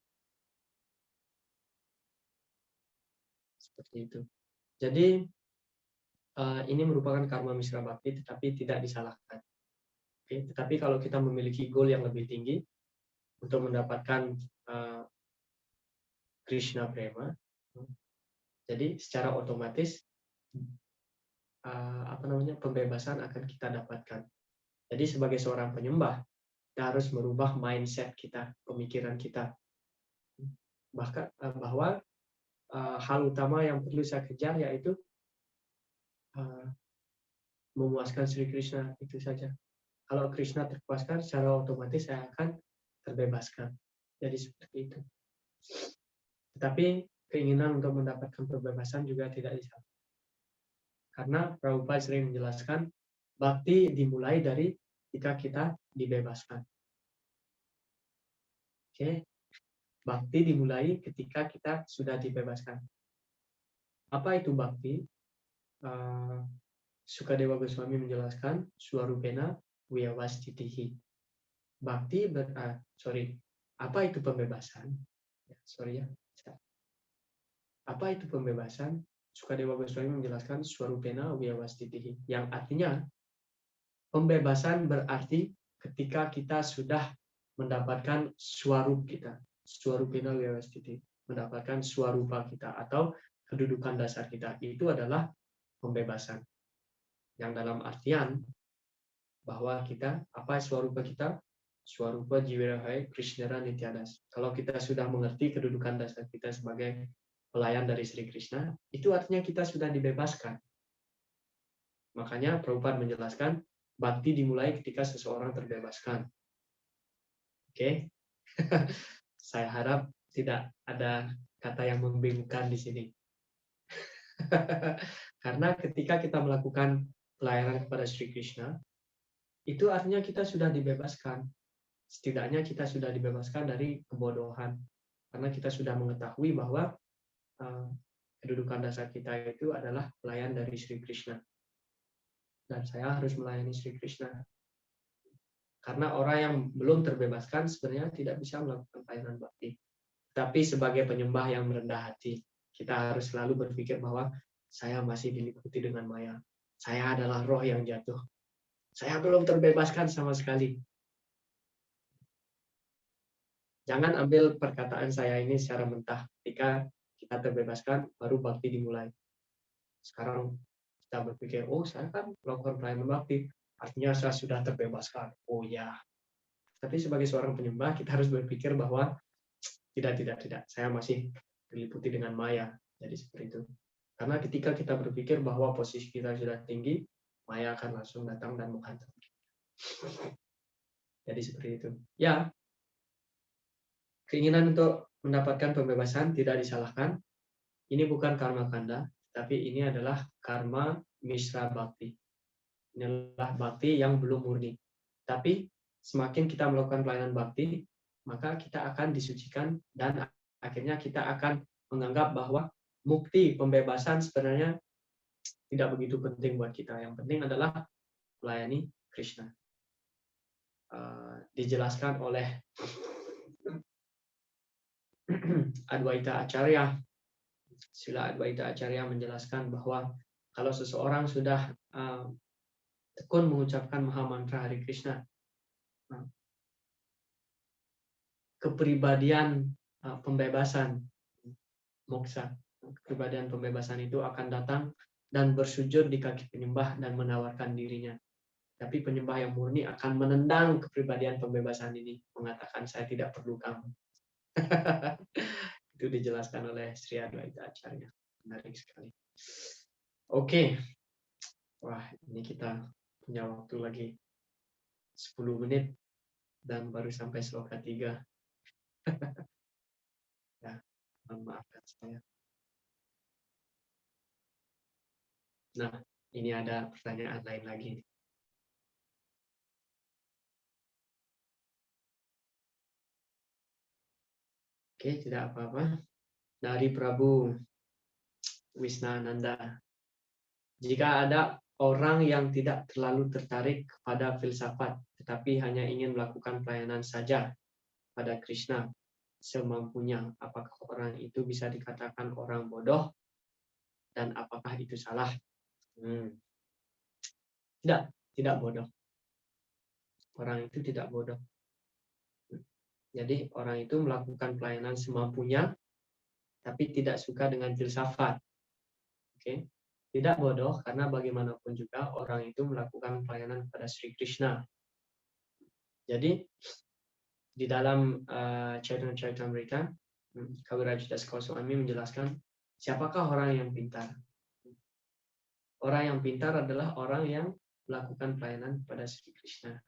S1: Seperti itu. Jadi ini merupakan karma mishra bhakti, tetapi tidak disalahkan. Tetapi kalau kita memiliki goal yang lebih tinggi untuk mendapatkan Krishna Prema. Jadi secara otomatis pembebasan akan kita dapatkan. Jadi sebagai seorang penyembah, kita harus merubah mindset kita, pemikiran kita. Bahwa hal utama yang perlu saya kejar yaitu memuaskan Sri Krishna, itu saja. Kalau Krishna terpuaskan, secara otomatis saya akan terbebaskan. Jadi seperti itu. Tetapi keinginan untuk mendapatkan pembebasan juga tidak disalahkan. Karena Prabhupada sering menjelaskan, bhakti dimulai dari ketika kita dibebaskan. Oke, bhakti dimulai ketika kita sudah dibebaskan. Apa itu bhakti? Sukadewa Goswami menjelaskan, Swarupena Vyavastitihi. Bhakti apa itu pembebasan? Apa itu pembebasan? Sukadewa Goswami menjelaskan Swarupena Vyavastitihi, yang artinya pembebasan berarti ketika kita sudah mendapatkan swarup kita, Swarupena Vyavastitihi, mendapatkan swarupa kita atau kedudukan dasar kita, itu adalah pembebasan. Yang dalam artian bahwa kita, apa swarupa kita? Swarupa Jivirahaya Krishnara Nityadas. Kalau kita sudah mengerti kedudukan dasar kita sebagai pelayan dari Sri Krishna, itu artinya kita sudah dibebaskan. Makanya Prabhupada menjelaskan, bhakti dimulai ketika seseorang terbebaskan. Oke? Saya harap tidak ada kata yang membingungkan di sini. Karena ketika kita melakukan pelayanan kepada Sri Krishna, itu artinya kita sudah dibebaskan. Setidaknya kita sudah dibebaskan dari kebodohan. Karena kita sudah mengetahui bahwa kedudukan dasar kita itu adalah pelayan dari Sri Krishna. Dan saya harus melayani Sri Krishna. Karena orang yang belum terbebaskan sebenarnya tidak bisa melakukan pelayanan bhakti. Tapi sebagai penyembah yang merendah hati, kita harus selalu berpikir bahwa saya masih diliputi dengan maya. Saya adalah roh yang jatuh. Saya belum terbebaskan sama sekali. Jangan ambil perkataan saya ini secara mentah. Ketika kita terbebaskan, baru bhakti dimulai. Sekarang kita berpikir, oh saya kan melakukan pelayanan bhakti, artinya saya sudah terbebaskan. Oh ya. Tapi sebagai seorang penyembah, kita harus berpikir bahwa tidak. Saya masih diliputi dengan maya. Jadi seperti itu. Karena ketika kita berpikir bahwa posisi kita sudah tinggi, maya akan langsung datang dan menghantam. Jadi seperti itu. Ya, keinginan untuk mendapatkan pembebasan tidak disalahkan. Ini bukan karma kanda, tapi ini adalah karma misra bhakti. Ini adalah bhakti yang belum murni. Tapi semakin kita melakukan pelayanan bhakti, maka kita akan disucikan dan akhirnya kita akan menganggap bahwa mukti pembebasan sebenarnya tidak begitu penting buat kita. Yang penting adalah melayani Krishna. Dijelaskan oleh Advaita Acharya. Sila Advaita Acharya menjelaskan bahwa kalau seseorang sudah tekun mengucapkan maha mantra Hare Krishna, kepribadian pembebasan moksa, kepribadian pembebasan itu akan datang dan bersujud di kaki penyembah dan menawarkan dirinya. Tapi penyembah yang murni akan menendang kepribadian pembebasan ini, mengatakan saya tidak perlu kamu. Itu dijelaskan oleh Sri Advaita Acharya. Menarik sekali. Oke. Wah, ini kita punya waktu lagi 10 menit dan baru sampai sloka 3. Ya, maafkan saya. Nah, ini ada pertanyaan lain lagi. Oke, tidak apa-apa. Dari Prabu Wisnananda. Jika ada orang yang tidak terlalu tertarik kepada filsafat, tetapi hanya ingin melakukan pelayanan saja pada Krishna semampunya, apakah orang itu bisa dikatakan orang bodoh? Dan apakah itu salah? Tidak bodoh. Orang itu tidak bodoh. Jadi orang itu melakukan pelayanan semampunya tapi tidak suka dengan filsafat. Oke. Tidak bodoh, karena bagaimanapun juga orang itu melakukan pelayanan kepada Sri Krishna. Jadi di dalam Chaitanya Charitamrita, Kaviraj Das Goswami menjelaskan siapakah orang yang pintar. Orang yang pintar adalah orang yang melakukan pelayanan kepada Sri Krishna.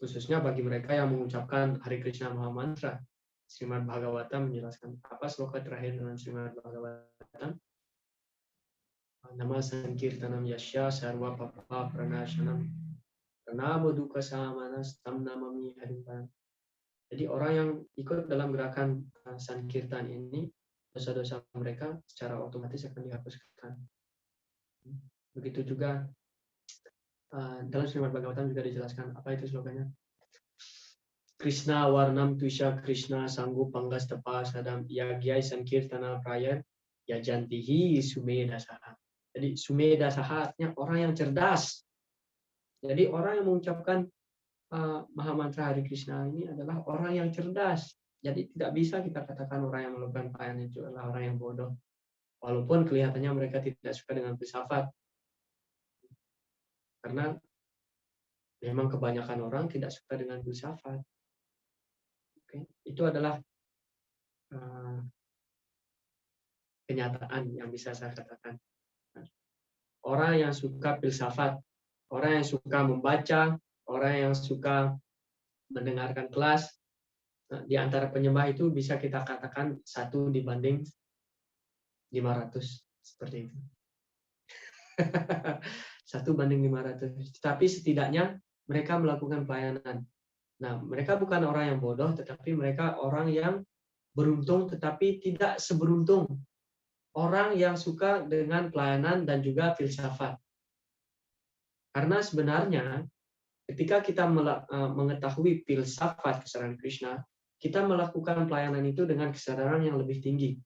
S1: Khususnya bagi mereka yang mengucapkan Hare Krishna Mahamantra. Srimad Bhagavatam menjelaskan apa sloka terakhir dalam Srimad Bhagavatam. Nama Sankirtanam Yasya Sarva Papa Pranashanam Pranabo Dukkha Samanas Tam Namami Harimpan. Jadi orang yang ikut dalam gerakan Sankirtan ini, dosa-dosa mereka secara otomatis akan dihapuskan. Begitu juga dalam Srimad Bhagavatam juga dijelaskan apa itu slogannya. Krishna Warnam Tuisha Krishna Sanggu Panggas Tepa Sadam Yagyai Sankirtana Prayan Yajantihi Sumeda Saha. Jadi Sumeda Saha artinya orang yang cerdas. Jadi orang yang mengucapkan Mahamantra Hare Krishna ini adalah orang yang cerdas. Jadi tidak bisa kita katakan orang yang melakukan pelayanan itu adalah orang yang bodoh. Walaupun kelihatannya mereka tidak suka dengan filsafat. Karena memang kebanyakan orang tidak suka dengan filsafat. Oke. Itu adalah kenyataan yang bisa saya katakan. Orang yang suka filsafat, orang yang suka membaca, orang yang suka mendengarkan kelas, di antara penyembah itu bisa kita katakan 1:500 seperti itu. 1:500. Tapi setidaknya mereka melakukan pelayanan. Nah, mereka bukan orang yang bodoh, tetapi mereka orang yang beruntung, tetapi tidak seberuntung orang yang suka dengan pelayanan dan juga filsafat. Karena sebenarnya ketika kita mengetahui filsafat kesadaran Krishna, kita melakukan pelayanan itu dengan kesadaran yang lebih tinggi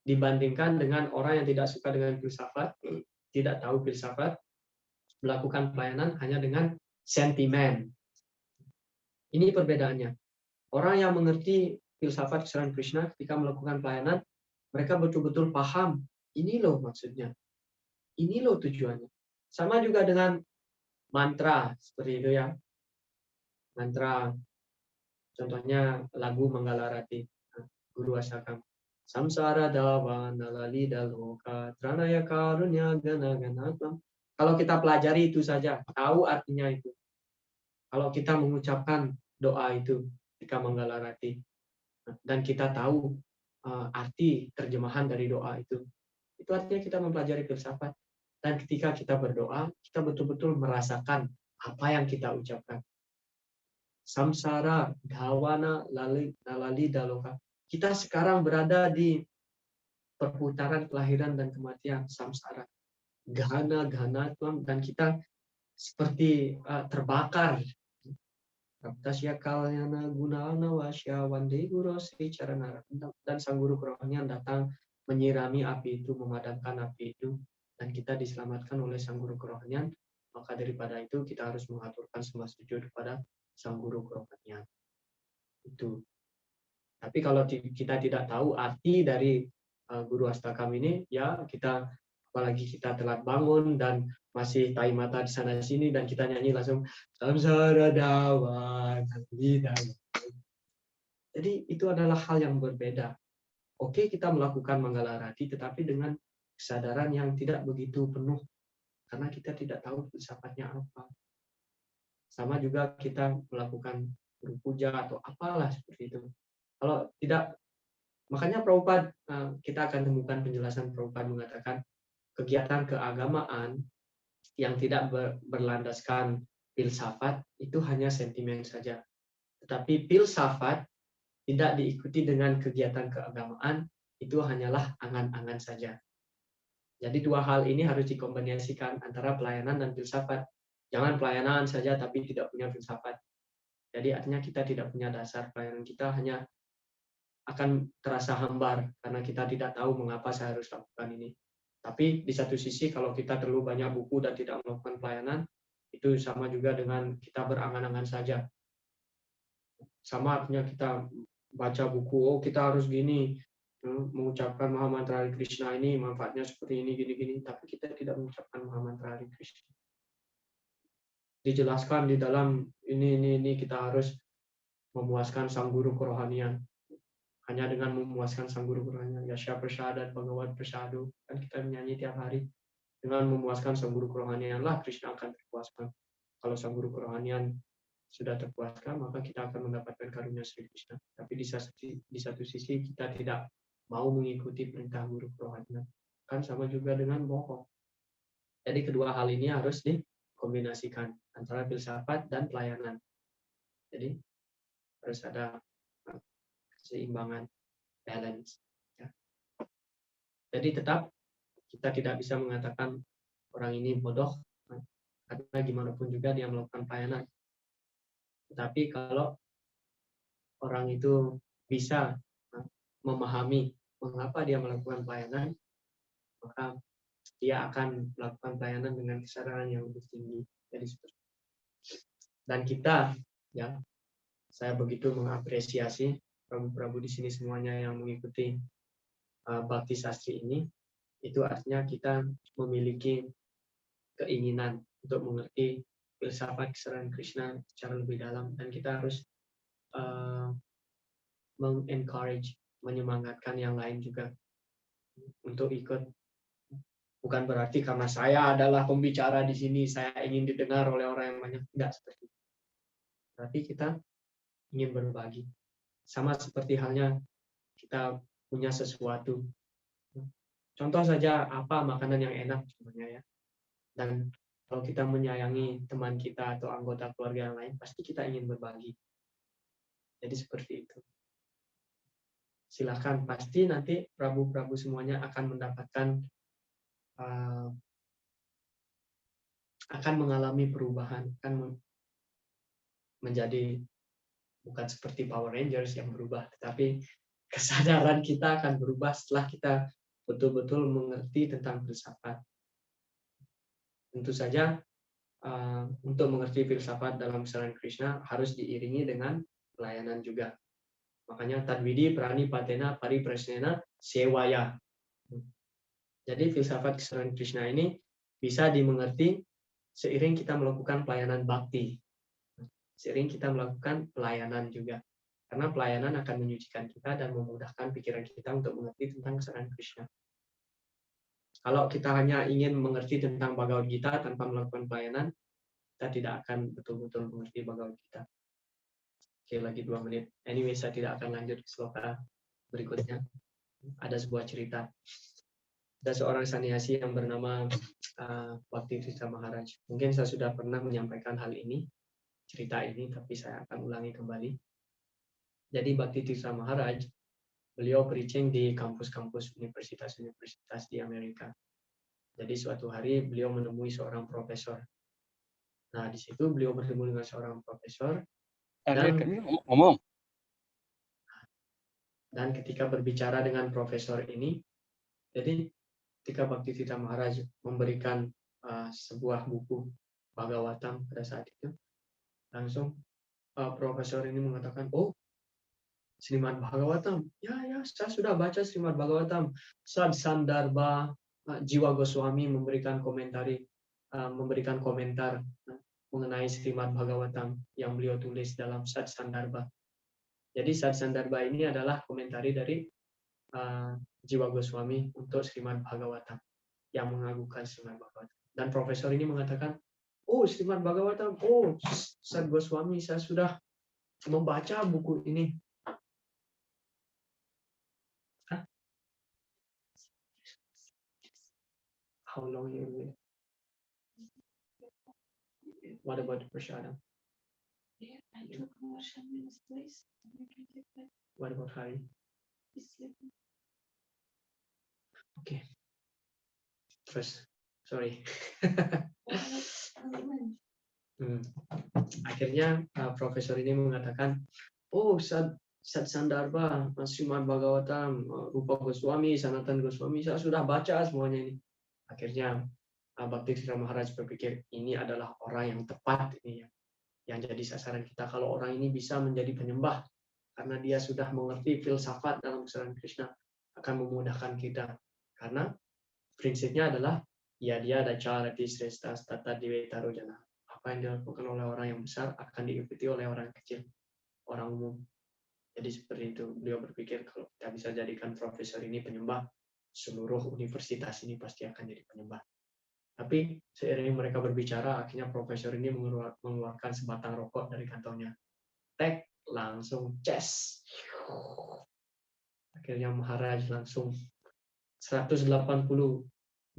S1: dibandingkan dengan orang yang tidak suka dengan filsafat, tidak tahu filsafat, melakukan pelayanan hanya dengan sentimen. Ini perbedaannya. Orang yang mengerti filsafat kesadaran Krishna ketika melakukan pelayanan, mereka betul-betul paham, ini loh maksudnya. Ini loh tujuannya. Sama juga dengan mantra, seperti itu ya. Mantra, contohnya lagu Manggalarati, Guru Asakam. Samsara dawa nalali daloka, tranaya karunya gana ganatam. Kalau kita pelajari itu saja, tahu artinya itu. Kalau kita mengucapkan doa itu ketika Manggalarati, dan kita tahu arti terjemahan dari doa itu artinya kita mempelajari filsafat. Dan ketika kita berdoa, kita betul-betul merasakan apa yang kita ucapkan. Samsara dhawana lalali daloka. Kita sekarang berada di perputaran kelahiran dan kematian, samsara. Gana dan kita seperti terbakar. Tasya kalyana gunana wasya wande guru sri carana, dan sang guru kerohanian datang menyirami api itu, memadamkan api itu, dan kita diselamatkan oleh sang guru kerohanian. Maka daripada itu kita harus mengaturkan sembah sujud kepada sang guru kerohanian itu. Tapi kalau kita tidak tahu arti dari guru Astakam ini, ya kita, apalagi kita telat bangun dan masih tahi mata di sana sini dan kita nyanyi langsung samsara dawa. Jadi itu adalah hal yang berbeda. Oke, kita melakukan Manggalarati tetapi dengan kesadaran yang tidak begitu penuh karena kita tidak tahu filsafatnya apa. Sama juga kita melakukan guru puja atau apalah seperti itu. Kalau tidak, makanya Prabhupada, kita akan temukan penjelasan Prabhupada mengatakan kegiatan keagamaan yang tidak berlandaskan filsafat itu hanya sentimen saja. Tetapi filsafat tidak diikuti dengan kegiatan keagamaan, itu hanyalah angan-angan saja. Jadi dua hal ini harus dikombinasikan antara pelayanan dan filsafat. Jangan pelayanan saja tapi tidak punya filsafat. Jadi artinya kita tidak punya dasar, pelayanan kita hanya akan terasa hambar karena kita tidak tahu mengapa saya harus lakukan ini. Tapi di satu sisi kalau kita terlalu banyak buku dan tidak melakukan pelayanan, itu sama juga dengan kita berangan-angan saja. Sama artinya kita baca buku, oh kita harus gini, mengucapkan Mahamantra Hare Krishna ini manfaatnya seperti ini, gini-gini, tapi kita tidak mengucapkan Mahamantra Hare Krishna. Dijelaskan di dalam ini kita harus memuaskan sang guru kerohanian. Hanya dengan memuaskan sang guru kerohanian, Yasha Prasada, Bhagavad Prasadu, kan kita menyanyi tiap hari. Dengan memuaskan sang guru kerohanian lah Krishna akan terpuaskan. Kalau sang guru kerohanian sudah terpuaskan, maka kita akan mendapatkan karunia Sri Krishna. Tapi di satu sisi kita tidak mau mengikuti perintah guru kerohanian. Kan sama juga dengan bohong. Jadi kedua hal ini harus dikombinasikan antara filsafat dan pelayanan. Jadi harus ada keseimbangan, balance. Ya. Jadi tetap kita tidak bisa mengatakan orang ini bodoh, karena gimana pun juga dia melakukan pelayanan. Tetapi kalau orang itu bisa memahami mengapa dia melakukan pelayanan, maka dia akan melakukan pelayanan dengan kesadaran yang lebih tinggi. Jadi seperti itu. Dan kita, ya, saya begitu mengapresiasi prabu-prabu di sini semuanya yang mengikuti Bhakti Sastri ini. Itu artinya kita memiliki keinginan untuk mengerti filsafat kesadaran Krishna secara lebih dalam, dan kita harus mengencourage, menyemangatkan yang lain juga untuk ikut. Bukan berarti karena saya adalah pembicara di sini, saya ingin didengar oleh orang yang banyak. Tidak seperti itu. Tapi kita ingin berbagi. Sama seperti halnya kita punya sesuatu. Contoh saja apa makanan yang enak sebenarnya, ya. Dan kalau kita menyayangi teman kita atau anggota keluarga yang lain, pasti kita ingin berbagi. Jadi seperti itu. Silakan, pasti nanti prabu-prabu semuanya akan mendapatkan, akan mengalami perubahan, akan menjadi bukan seperti Power Rangers yang berubah, tetapi kesadaran kita akan berubah setelah kita betul-betul mengerti tentang filsafat. Tentu saja untuk mengerti filsafat dalam kesadaran Krishna harus diiringi dengan pelayanan juga. Makanya Tadvidi Prani Patena Pariprasnena Sewaya. Jadi filsafat kesadaran Krishna ini bisa dimengerti seiring kita melakukan pelayanan bakti. Seiring kita melakukan pelayanan juga. Karena pelayanan akan menyucikan kita dan memudahkan pikiran kita untuk mengerti tentang kesadaran Krishna. Kalau kita hanya ingin mengerti tentang Bhagavad Gita tanpa melakukan pelayanan, kita tidak akan betul-betul mengerti Bhagavad Gita. Oke, lagi 2 menit. Anyway, saya tidak akan lanjut ke sloka berikutnya. Ada sebuah cerita. Ada seorang sannyasi yang bernama Bhakti Tirtha Maharaj. Mungkin saya sudah pernah menyampaikan hal ini, cerita ini, tapi saya akan ulangi kembali. Jadi Bhakti Tirtha Maharaj, beliau preaching di kampus-kampus universitas-universitas di Amerika. Jadi suatu hari beliau menemui seorang profesor. Nah, di situ beliau bertemu dengan seorang profesor. Dan ketika berbicara dengan profesor ini, jadi ketika Bhakti Tirtha Maharaj memberikan sebuah buku Bhagavatam pada saat itu, langsung profesor ini mengatakan, oh, Srimad Bhagavatam, ya, saya sudah baca Srimad Bhagavatam. Sad Sandarbha Jiwa Goswami memberikan komentar mengenai Srimad Bhagavatam yang beliau tulis dalam Sad Sandarbha. Jadi Sad Sandarbha ini adalah komentari dari Jiwa Goswami untuk Srimad Bhagavatam yang mengagungkan Srimad Bhagavatam. Dan profesor ini mengatakan, oh, Srimad Bhagavatam, oh, Sad Goswami, saya sudah membaca buku ini. How long you will? What about Prashadam?
S7: Yeah, I took more minutes, please. You can take that.
S1: What about Hari?
S7: He's sleeping.
S1: Okay. Terus, sorry. Akhirnya profesor ini mengatakan, oh, Sad Sandarbha, Srimad Bhagavatam, Rupa Goswami, Sanatan Goswami, saya sudah baca semuanya ini. Akhirnya Bhakti Tirtha Maharaj berpikir, ini adalah orang yang tepat ini yang jadi sasaran kita. Kalau orang ini bisa menjadi penyembah karena dia sudah mengerti filsafat dalam kesadaran Krishna, akan memudahkan kita. Karena prinsipnya adalah ya dia ada cara di sresta tata diwetaro jana. Apa yang dilakukan oleh orang yang besar akan diikuti oleh orang kecil, orang umum. Jadi seperti itu. Beliau berpikir kalau kita bisa jadikan profesor ini penyembah, seluruh universitas ini pasti akan jadi penyembah. Tapi seiring mereka berbicara, akhirnya profesor ini mengeluarkan sebatang rokok dari kantongnya. Tek, langsung ces. Akhirnya Maharaj langsung 180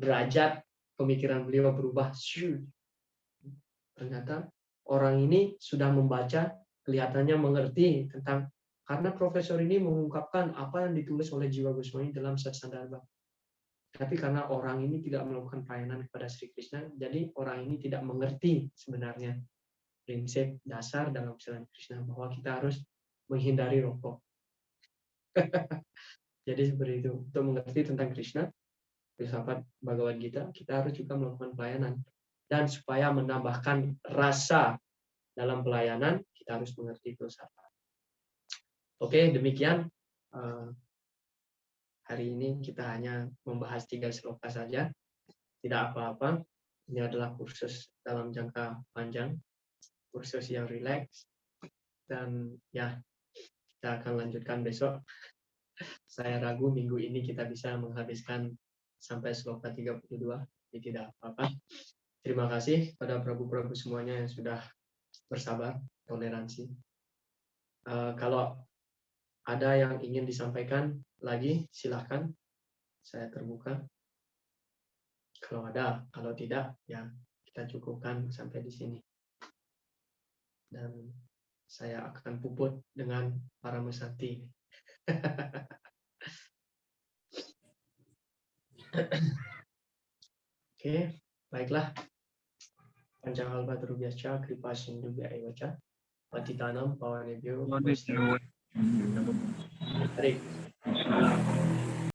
S1: derajat pemikiran beliau berubah. Ternyata orang ini sudah membaca, kelihatannya mengerti tentang, karena profesor ini mengungkapkan apa yang ditulis oleh Jiwa Goswami dalam Satsandarbha. Tapi karena orang ini tidak melakukan pelayanan kepada Sri Krishna, jadi orang ini tidak mengerti sebenarnya prinsip dasar dalam Sri Krishna bahwa kita harus menghindari rokok. Jadi seperti itu. Untuk mengerti tentang Krishna, filsafat Bhagavad Gita, kita harus juga melakukan pelayanan. Dan supaya menambahkan rasa dalam pelayanan, kita harus mengerti filsafat. Oke, demikian. Hari ini kita hanya membahas 3 sloka saja. Tidak apa-apa. Ini adalah kursus dalam jangka panjang. Kursus yang rileks. Dan ya, kita akan lanjutkan besok. Saya ragu minggu ini kita bisa menghabiskan sampai sloka 32. Jadi tidak apa-apa. Terima kasih pada prabu-prabu semuanya yang sudah bersabar, toleransi. Kalau ada yang ingin disampaikan lagi, silahkan. Saya terbuka. Kalau ada, kalau tidak, ya kita cukupkan sampai di sini. Dan saya akan puput dengan para mesanti. Oke, baiklah. Panjangalpa Drubhyascha Kripa Sindhu Bhaivacha Patitanam Pawanebhyo. Hare